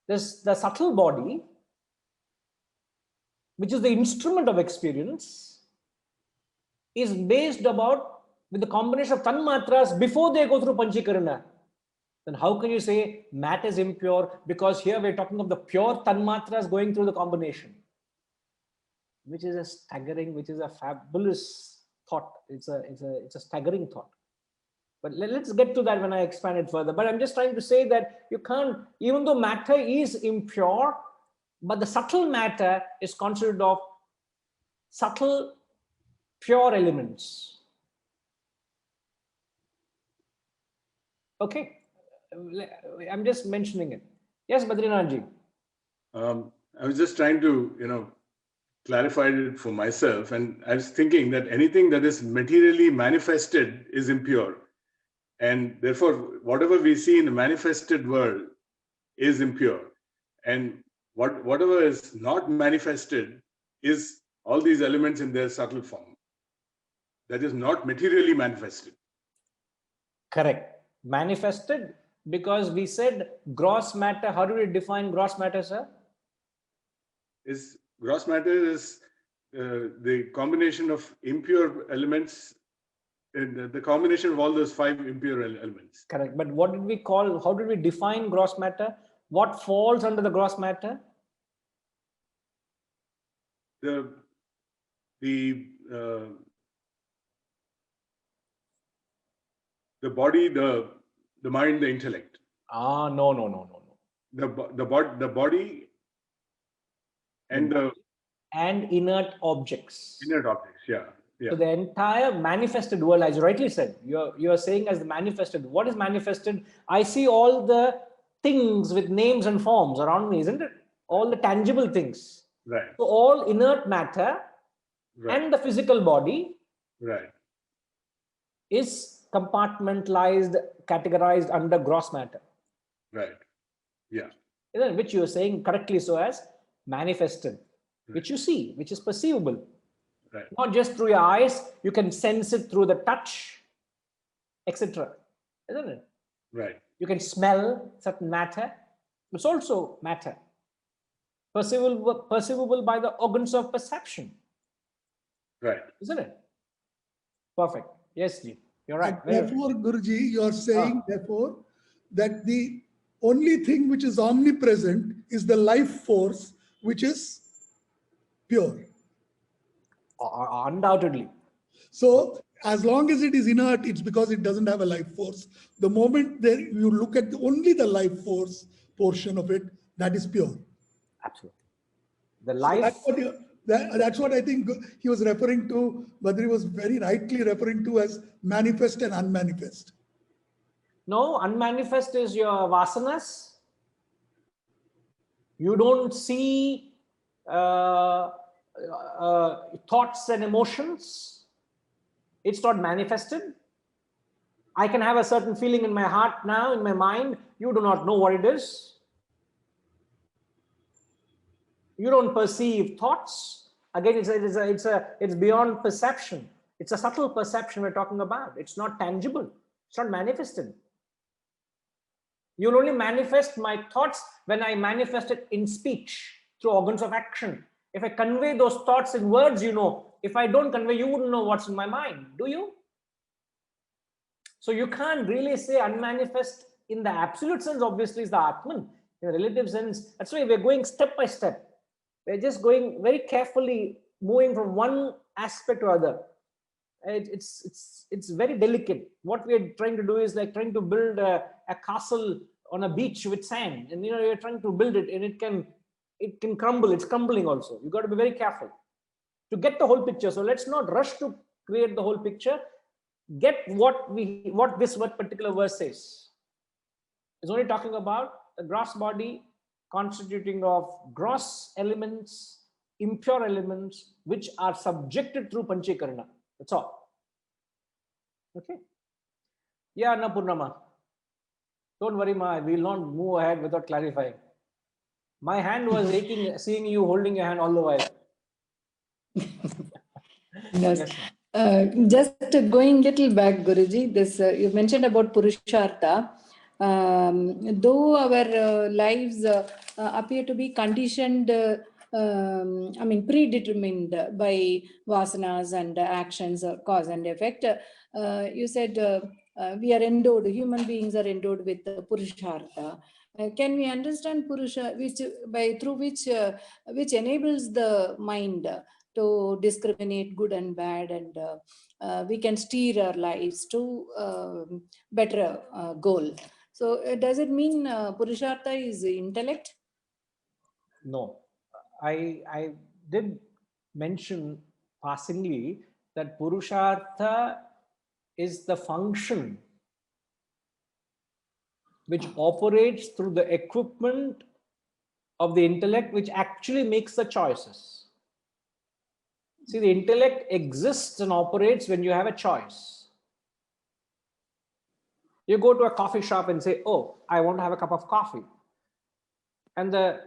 this, the subtle body, which is the instrument of experience, is based about with the combination of tanmatras before they go through panchikarana. Then how can you say matter is impure? Because here we're talking of the pure tanmatras going through the combination, which is a staggering, which is a fabulous thought. It's a staggering thought. But let's get to that when I expand it further. But I'm just trying to say that you can't, even though matter is impure, but the subtle matter is constituted of subtle, pure elements. Okay, I'm just mentioning it. Yes, Badrinathji. I was just trying to, clarify it for myself, and I was thinking that anything that is materially manifested is impure, and therefore whatever we see in the manifested world is impure, and whatever is not manifested is all these elements in their subtle form. That is not materially manifested. Correct. Manifested, because we said gross matter. How do we define gross matter, sir? Is gross matter is the combination of impure elements, and the combination of all those 5 impure elements. Correct. But what did we call, how did we define gross matter? What falls under the gross matter? The body, the mind, the intellect. No. The body and the inert objects. inert objects. Yeah. So the entire manifested world, as you rightly said, you're saying as the manifested. What is manifested? I see all the things with names and forms around me, isn't it? All the tangible things. Right. So all inert matter and the physical body is compartmentalized, categorized under gross matter. Right. Yeah. Which you are saying correctly so as manifested, which you see, which is perceivable. Right. Not just through your eyes, you can sense it through the touch, etc. Isn't it? Right. You can smell certain matter. It's also matter. Perceivable by the organs of perception. Right. Isn't it? Perfect. Yes, Ji. You're right. Therefore, Guruji, you are saying, therefore, that the only thing which is omnipresent is the life force, which is pure. Undoubtedly. So, as long as it is inert, it's because it doesn't have a life force. The moment that you look at only the life force portion of it, that is pure. Absolutely. The life. So that's what I think he was referring to. Badri was very rightly referring to as manifest and unmanifest. No, unmanifest is your vasanas. You don't see thoughts and emotions. It's not manifested. I can have a certain feeling in my heart now, in my mind. You do not know what it is. You don't perceive thoughts. Again, it's beyond perception. It's a subtle perception we're talking about. It's not tangible. It's not manifested. You'll only manifest my thoughts when I manifest it in speech through organs of action. If I convey those thoughts in words, you know. If I don't convey, you wouldn't know what's in my mind, do you? So you can't really say unmanifest in the absolute sense, obviously, is the Atman. In the relative sense, that's why we're going step by step. We're just going very carefully, moving from one aspect to other. It's very delicate. What we're trying to do is like trying to build a castle on a beach with sand, and you're trying to build it, and it can crumble. It's crumbling also. You got to be very careful to get the whole picture. So let's not rush to create the whole picture. Get what this particular verse says. It's only talking about the gross body constituting of gross elements, impure elements, which are subjected through Panchakarana. That's all. Okay. Yeah, Annapurnama. Don't worry, Ma. We will not move ahead without clarifying. My hand was aching, seeing you holding your hand all the while. Yes. Just going little back, Guruji, this you mentioned about Purushartha. Though our lives appear to be conditioned, predetermined by vasanas and actions, cause and effect, you said we are endowed, human beings are endowed with Purushartha. Can we understand Purusha, which enables the mind to discriminate good and bad, and we can steer our lives to better goal? So does it mean Purushartha is intellect? No, I did mention passingly that Purushartha is the function which operates through the equipment of the intellect, which actually makes the choices. See, the intellect exists and operates when you have a choice. You go to a coffee shop and say, oh, I want to have a cup of coffee. And the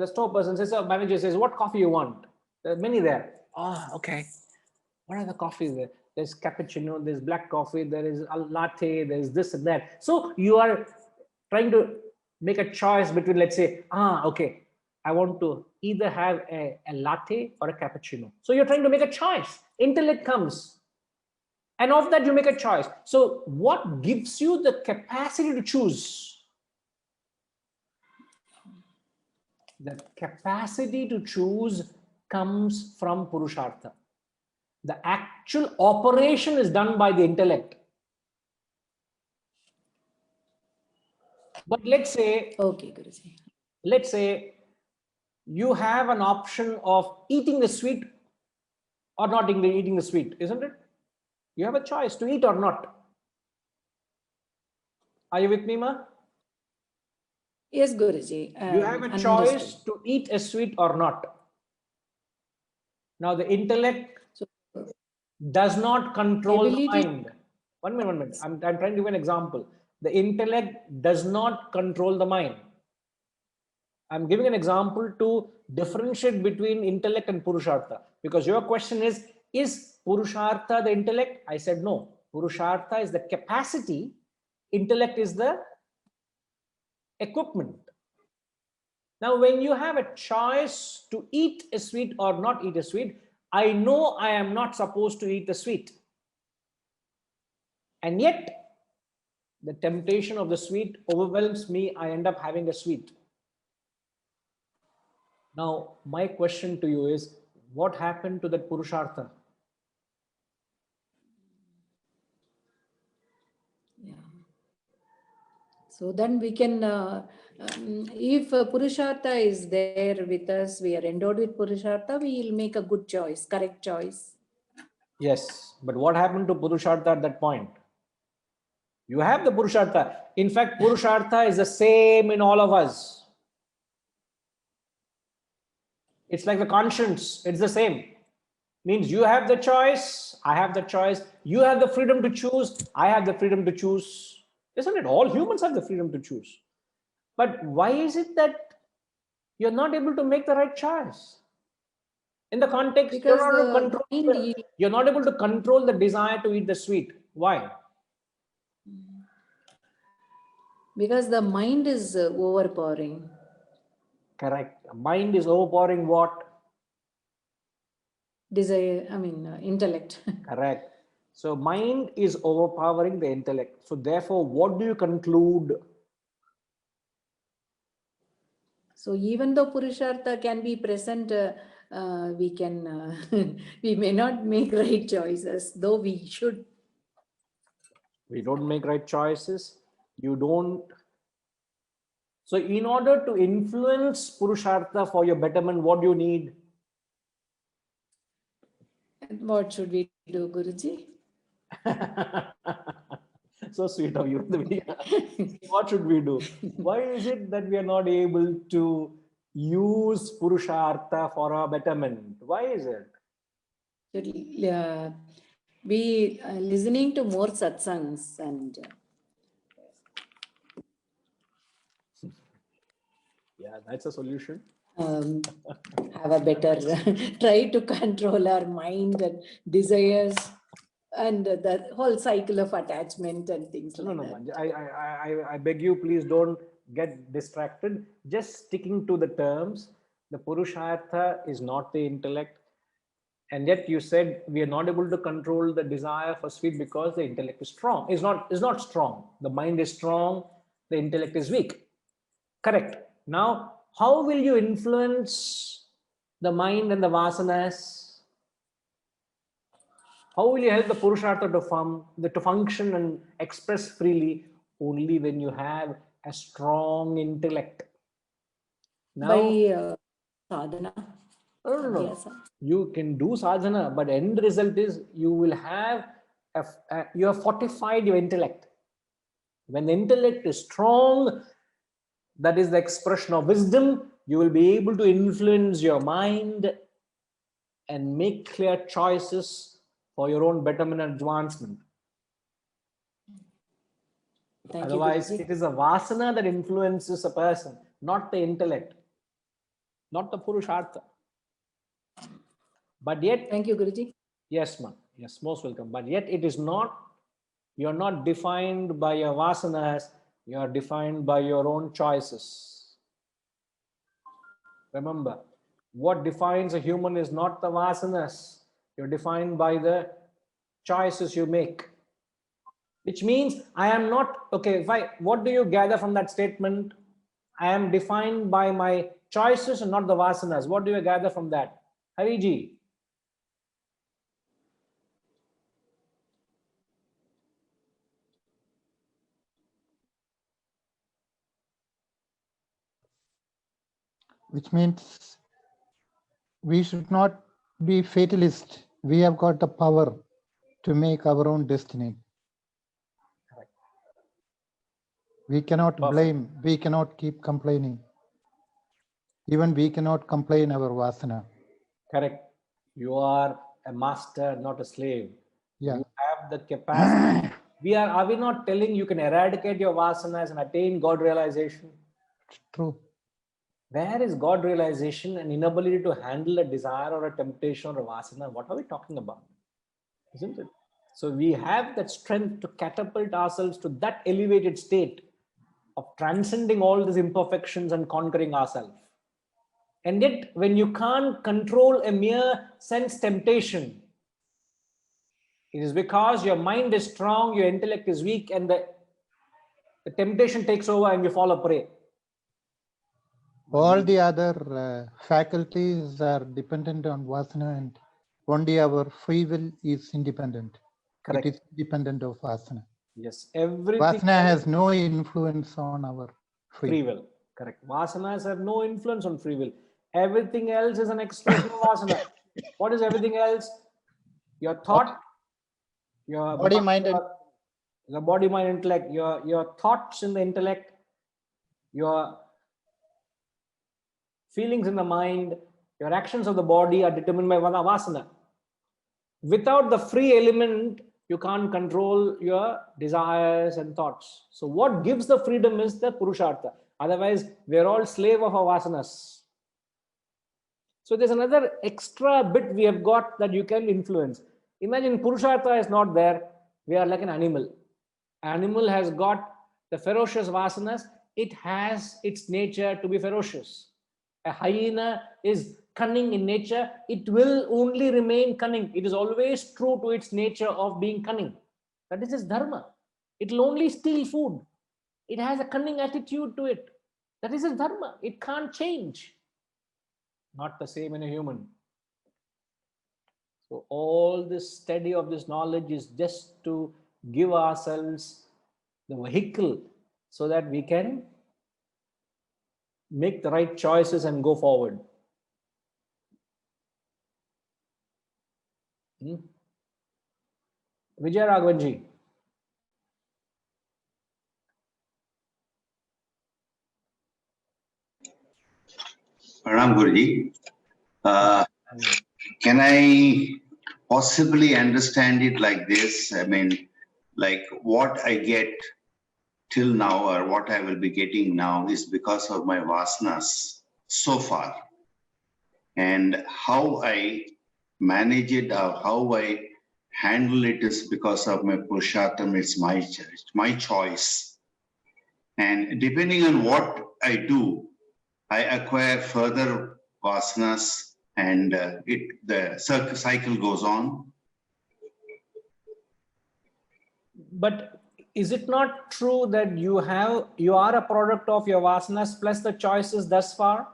store person says, the manager says, what coffee you want? There are many there. Ah, okay. What are the coffees there? There's cappuccino, there's black coffee, there is a latte, there's this and that. So you are trying to make a choice between, let's say, okay, I want to either have a latte or a cappuccino. So you're trying to make a choice. Intellect comes. And of that, you make a choice. So what gives you the capacity to choose? The capacity to choose comes from Purushartha. The actual operation is done by the intellect. But let's say, okay, Guruji. Let's say you have an option of eating the sweet or not eating the sweet, isn't it? You have a choice to eat or not. Are you with me, Ma? Yes, Guruji. You have a choice to eat a sweet or not. Now, the intellect does not control the mind. One minute. I'm trying to give an example. The intellect does not control the mind. I'm giving an example to differentiate between intellect and Purushartha. Because your question is Purushartha the intellect? I said no. Purushartha is the capacity. Intellect is the equipment. Now, when you have a choice to eat a sweet or not eat a sweet, I know I am not supposed to eat the sweet. And yet, the temptation of the sweet overwhelms me. I end up having a sweet. Now, my question to you is, what happened to that Purushartha? Yeah. So then we can, if Purushartha is there with us, we are endowed with Purushartha, we will make a good choice, correct choice. Yes, but what happened to Purushartha at that point? You have the Purushartha. In fact, Purushartha is the same in all of us. It's like the conscience. It's the same. Means you have the choice. I have the choice. You have the freedom to choose. I have the freedom to choose. Isn't it? All humans have the freedom to choose. But why is it that you're not able to make the right choice? In the context, you're not able to control the desire to eat the sweet. Why? Because the mind is overpowering. Correct. Mind is overpowering what? Desire, intellect. Correct. So mind is overpowering the intellect. So therefore, what do you conclude? So even though Purushartha can be present, we can, we may not make right choices, though we should. We don't make right choices. You don't. So in order to influence Purushartha for your betterment, what do you need? What should we do, Guruji? So sweet of you. What should we do? Why is it that we are not able to use Purushartha for our betterment? Why is it? Should be listening to more satsangs and Yeah, that's a solution. have a better try to control our mind and desires and the whole cycle of attachment and things like that. I beg you, please don't get distracted. Just sticking to the terms. The Purushartha is not the intellect. And yet you said we are not able to control the desire for sweet because the intellect is strong. Is not strong. The mind is strong. The intellect is weak. Correct. Now, how will you influence the mind and the vasanas? How will you help the Purushartha to function and express freely? Only when you have a strong intellect. Now, By sadhana. no. You can do sadhana, but end result is you will have you have fortified your intellect. When the intellect is strong, that is the expression of wisdom. You will be able to influence your mind and make clear choices for your own betterment and advancement. Otherwise, it is a vasana that influences a person, not the intellect, not the Purushartha. But yet, thank you, Guruji. Yes, ma'am. Yes, most welcome. But yet it is not, you are not defined by your vasanas, you are defined by your own choices. Remember, what defines a human is not the vasanas. You're defined by the choices you make. Which means I am not, okay, what do you gather from that statement? I am defined by my choices and not the vasanas. What do you gather from that? Hariji. Which means we should not be fatalist. We have got the power to make our own destiny. We cannot blame, we cannot keep complaining. Even we cannot complain our vasana. Correct. You are a master, not a slave. Yeah. You have the capacity. Are we not telling you can eradicate your vasanas and attain God realization? True. Where is God realization and inability to handle a desire or a temptation or a vasana? What are we talking about? Isn't it? So we have that strength to catapult ourselves to that elevated state of transcending all these imperfections and conquering ourselves. And yet, when you can't control a mere sense temptation, it is because your mind is strong, your intellect is weak, and the temptation takes over and you fall a prey. All the other faculties are dependent on vasana, and only our free will is independent. Correct. It is independent of vasana. Yes, everything. Vasana has no influence on our free will. Correct. Vasanas have no influence on free will. Everything else is an expression of vasana. What is everything else? Your thought, your body, mind, and the body, mind, intellect, your thoughts in the intellect, your feelings in the mind, your actions of the body are determined by vasana. Without the free element, you can't control your desires and thoughts. So what gives the freedom is the Purushartha. Otherwise, we're all slave of our vasanas. So there's another extra bit we have got that you can influence. Imagine Purushartha is not there. We are like an animal. Animal has got The ferocious vasanas, it has its nature to be ferocious. A hyena is cunning in nature. It will only remain cunning. It is always true to its nature of being cunning. That is its dharma. It will only steal food. It has a cunning attitude to it. That is its dharma. It can't change. Not the same in a human. So all this study of this knowledge is just to give ourselves the vehicle so that we can make the right choices and go forward. Vijay Raghavanji. Pranam Guruji. Can I possibly understand it like this? I mean, like what I get till now or what I will be getting now is because of my vasanas so far. And how I manage it or how I handle it is because of my purushartham, it's my choice. And depending on what I do, I acquire further vasanas and the cycle goes on. But is it not true that you are a product of your vasanas plus the choices thus far?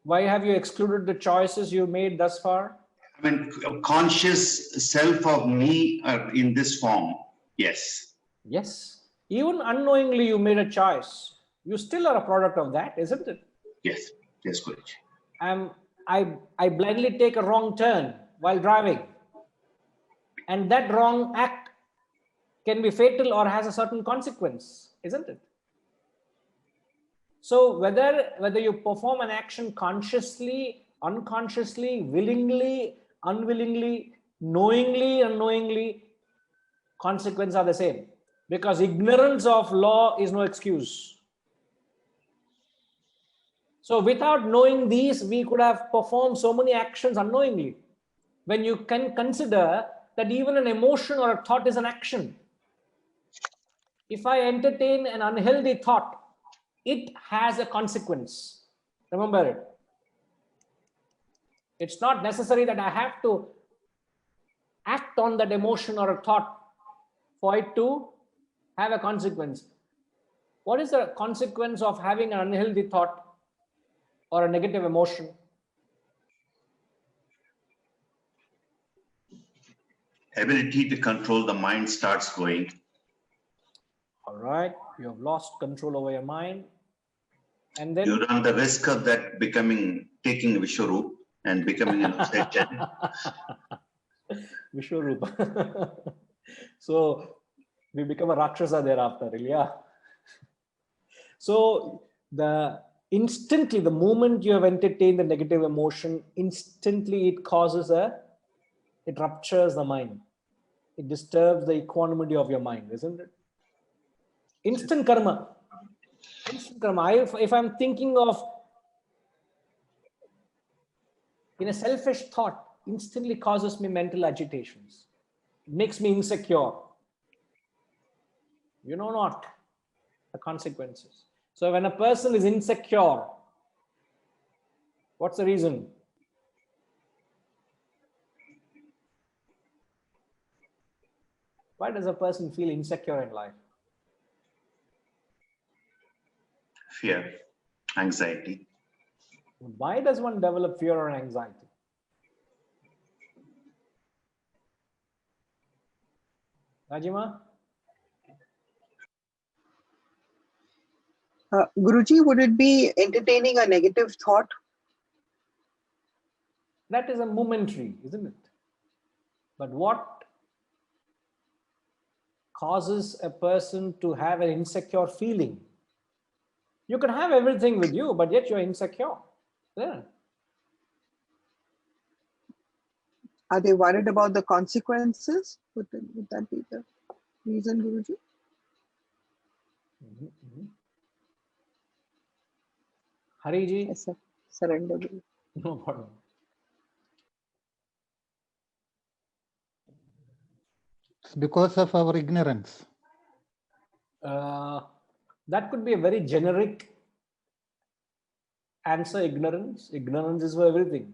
Why have you excluded the choices you made thus far? I mean, conscious self of me in this form, yes. Yes. Even unknowingly you made a choice. You still are a product of that, isn't it? Yes, yes, Guruji. I blindly take a wrong turn while driving. And that wrong act can be fatal or has a certain consequence, isn't it? So whether you perform an action consciously, unconsciously, willingly, unwillingly, knowingly, unknowingly, consequences are the same. Because ignorance of law is no excuse. So without knowing these, we could have performed so many actions unknowingly. When you can consider that even an emotion or a thought is an action. If I entertain an unhealthy thought, it has a consequence. Remember it. It's not necessary that I have to act on that emotion or a thought for it to have a consequence. What is the consequence of having an unhealthy thought or a negative emotion? Ability to control the mind starts going. All right, you have lost control over your mind. And then you run the risk of that taking Vishwaroop and becoming an obsession. Vishwaroop. So we become a Rakshasa thereafter, yeah. So instantly, the moment you have entertained the negative emotion, instantly it ruptures the mind. It disturbs the equanimity of your mind, isn't it? Instant karma. Instant karma. If I'm thinking of in a selfish thought, instantly causes me mental agitations. It makes me insecure. You know not the consequences. So when a person is insecure, what's the reason? Why does a person feel insecure in life? Fear, anxiety. Why does one develop fear or anxiety? Rajima? Guruji, would it be entertaining a negative thought? That is a momentary, isn't it? But what causes a person to have an insecure feeling? You can have everything with you, but yet you're insecure. Yeah. Are they worried about the consequences? Would that be the reason, Guruji? Hariji? Yes, sir. Surrender, Guru. No problem. It's because of our ignorance. That could be a very generic answer. Ignorance. Ignorance is for everything.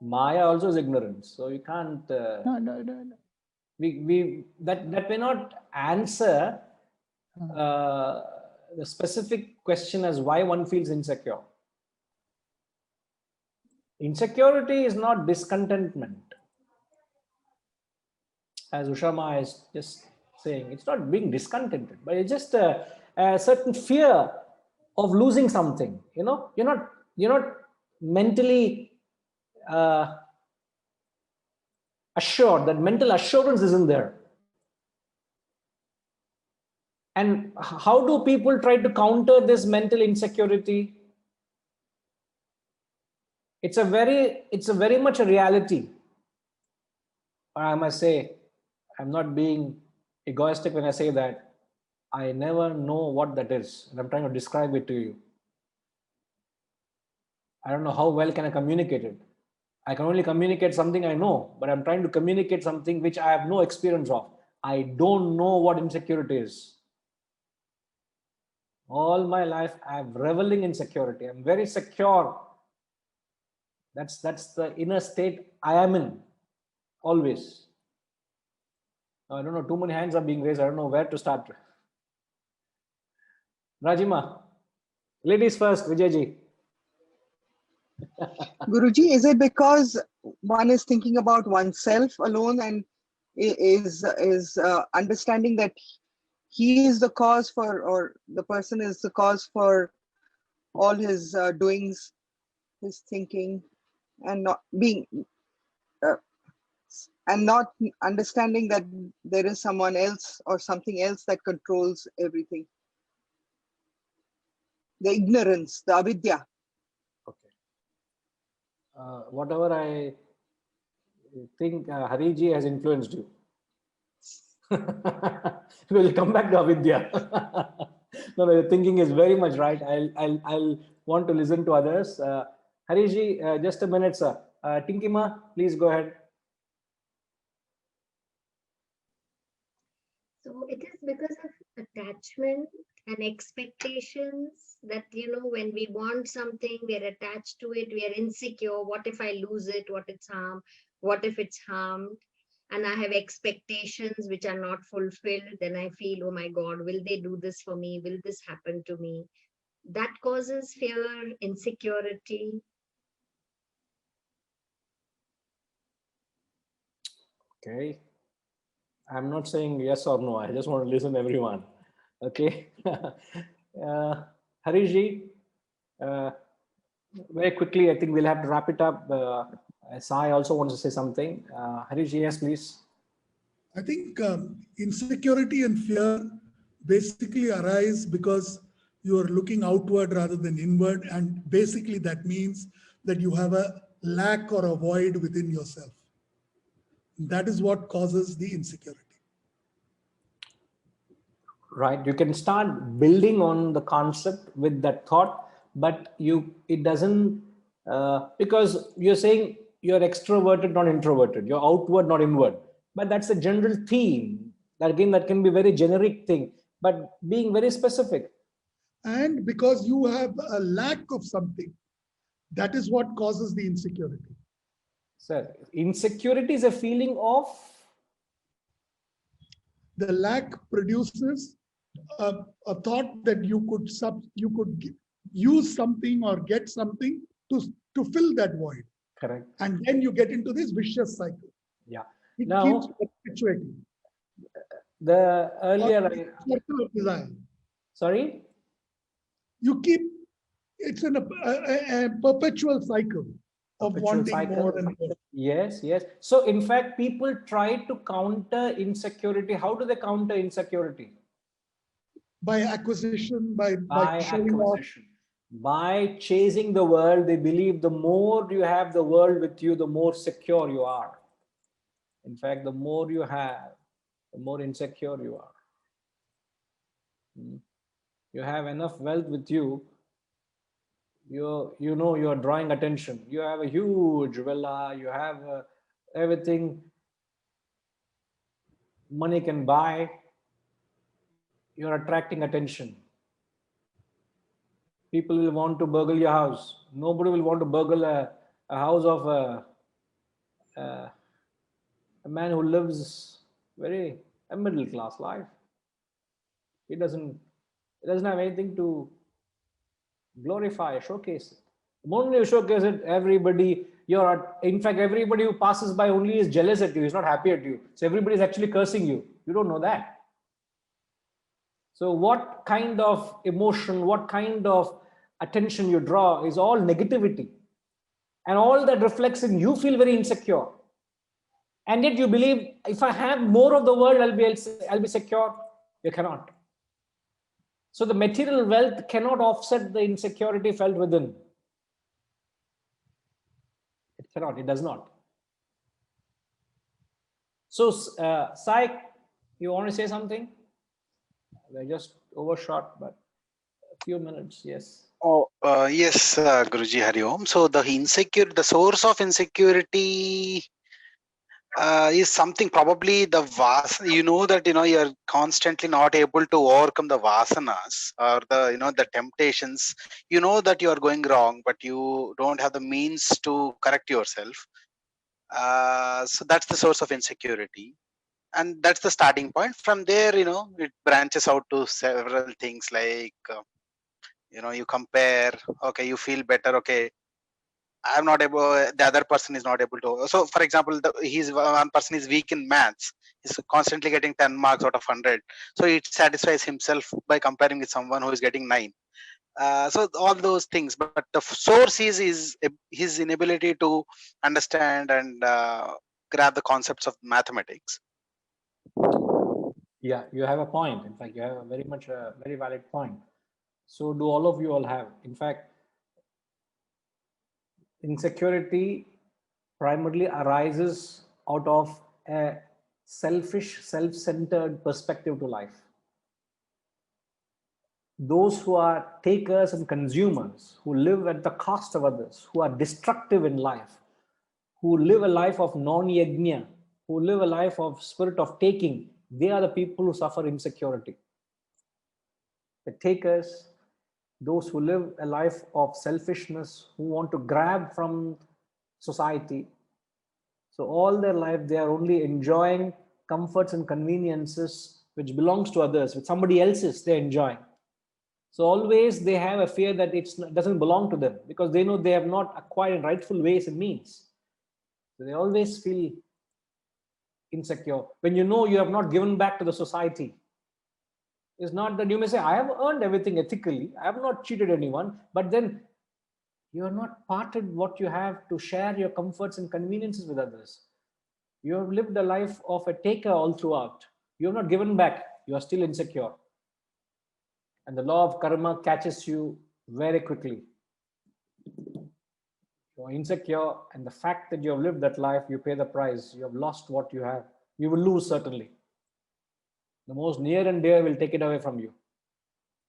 Maya also is ignorance. So you can't. No. That may not answer the specific question as why one feels insecure. Insecurity is not discontentment. As Ushama is just saying, it's not being discontented, but it's just a certain fear of losing something. You know, you're not mentally assured. That mental assurance isn't there. And how do people try to counter this mental insecurity? It's a very much a reality. I must say, I'm not being egoistic when I say that. I never know what that is, and I'm trying to describe it to you. I don't know how well can I communicate it. I can only communicate something I know, but I'm trying to communicate something which I have no experience of. I don't know what insecurity is. All my life, I'm reveling in security. I'm very secure. That's the inner state I am in, always. I don't know, too many hands are being raised. I don't know where to start. Rajima, ladies first, Vijayji. Guruji, is it because one is thinking about oneself alone and is understanding that he is the cause for, or the person is the cause for all his doings, his thinking, and not being and not understanding that there is someone else or something else that controls everything? The ignorance, the avidya. Okay. Whatever I think Hariji has influenced you. We'll come back to avidya. No, the thinking is very much right. I'll want to listen to others. Hariji, just a minute, sir. Tinkima, please go ahead. So it is because of attachment and expectations that, when we want something, we're attached to it, we are insecure. What if I lose it? What if it's harmed? And I have expectations which are not fulfilled. Then I feel, oh my God, will they do this for me? Will this happen to me? That causes fear, insecurity. Okay. I'm not saying yes or no. I just want to listen to everyone. Okay. Harishji, very quickly, I think we'll have to wrap it up. Sai also wants to say something. Harishji, yes, please. I think insecurity and fear basically arise because you are looking outward rather than inward. And basically that means that you have a lack or a void within yourself. That is what causes the insecurity. Right. You can start building on the concept with that thought, but it doesn't, because you're saying you're extroverted, not introverted. You're outward, not inward. But that's a general theme. That again, that can be a very generic thing, but being very specific. And because you have a lack of something, that is what causes the insecurity. Sir, insecurity is a feeling of? The lack produces a thought that you could use something or get something to fill that void. Correct. And then you get into this vicious cycle. Yeah. It now, keeps perpetuating. The earlier circle of desire. Sorry? You keep, it's a perpetual cycle of wanting more and more. Yes, yes. So in fact, people try to counter insecurity. How do they counter insecurity? By acquisition, by showing acquisition. By chasing the world. They believe the more you have the world with you, the more secure you are. In fact, the more you have, the more insecure you are. You have enough wealth with you, you're drawing attention. You have a huge villa, you have everything money can buy. you're attracting attention. People will want to burgle your house. Nobody will want to burgle a house of a man who lives a middle class life. He doesn't have anything to glorify, showcase it. The moment you showcase it, everybody who passes by only is jealous at you, is not happy at you. So everybody is actually cursing you. You don't know that. So what kind of emotion, what kind of attention you draw is all negativity. And all that reflects in you feel very insecure. And yet you believe, if I have more of the world, I'll be secure. You cannot. So the material wealth cannot offset the insecurity felt within. It cannot, it does not. So, Sai, you want to say something? We're just overshot, but a few minutes, yes. Oh, yes, Guruji Hari Om. So the source of insecurity is something, probably the that you're constantly not able to overcome the vasanas or the temptations. You know that you are going wrong, but you don't have the means to correct yourself. So that's the source of insecurity, and that's the starting point. From there, it branches out to several things like you compare. Okay, you feel better. Okay, I'm not able, the other person is not able to. So for example, one person is weak in maths, he's constantly getting 10 marks out of 100. So it satisfies himself by comparing with someone who is getting 9. So all those things, but the source is his inability to understand and grab the concepts of mathematics. Yeah, you have a point. In fact, you have a very valid point. So do all of you all have. In fact, insecurity primarily arises out of a selfish, self-centered perspective to life. Those who are takers and consumers, who live at the cost of others, who are destructive in life, who live a life of non-yajna, who live a life of spirit of taking, they are the people who suffer insecurity. The takers, those who live a life of selfishness, who want to grab from society. So all their life, they are only enjoying comforts and conveniences which belongs to others, which somebody else's they're enjoying. So always they have a fear that it doesn't belong to them, because they know they have not acquired in rightful ways and means. So they always feel insecure. When you know you have not given back to the society, it's not that you may say, I have earned everything ethically, I have not cheated anyone, but then you are not parted what you have to share your comforts and conveniences with others. You have lived a life of a taker all throughout. You have not given back. You are still insecure. And the law of karma catches you very quickly. You are insecure, and the fact that you have lived that life, you pay the price. You have lost what you have. You will lose, certainly. The most near and dear will take it away from you.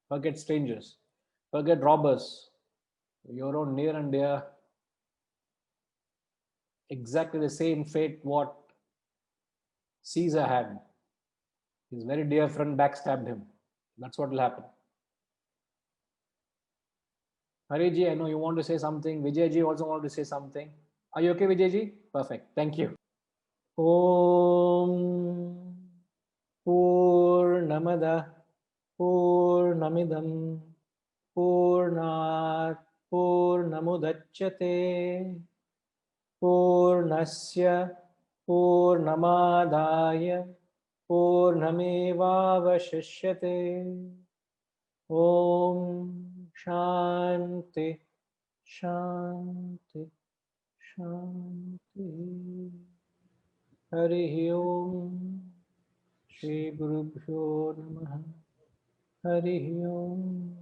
Forget strangers. Forget robbers. Your own near and dear. Exactly the same fate what Caesar had. His very dear friend backstabbed him. That's what will happen. Hariji, I know you want to say something. Vijayji also want to say something. Are you okay, Vijayji? Perfect. Thank you. Om Purnamada Purnamidam Purnat Purnamudachyate Purnasya Purnamadaya Purnamevavashishyate. Om Shanti Shanti Shanti. Hari Om. Shri Guru Bhyo Namaha. Hari Om.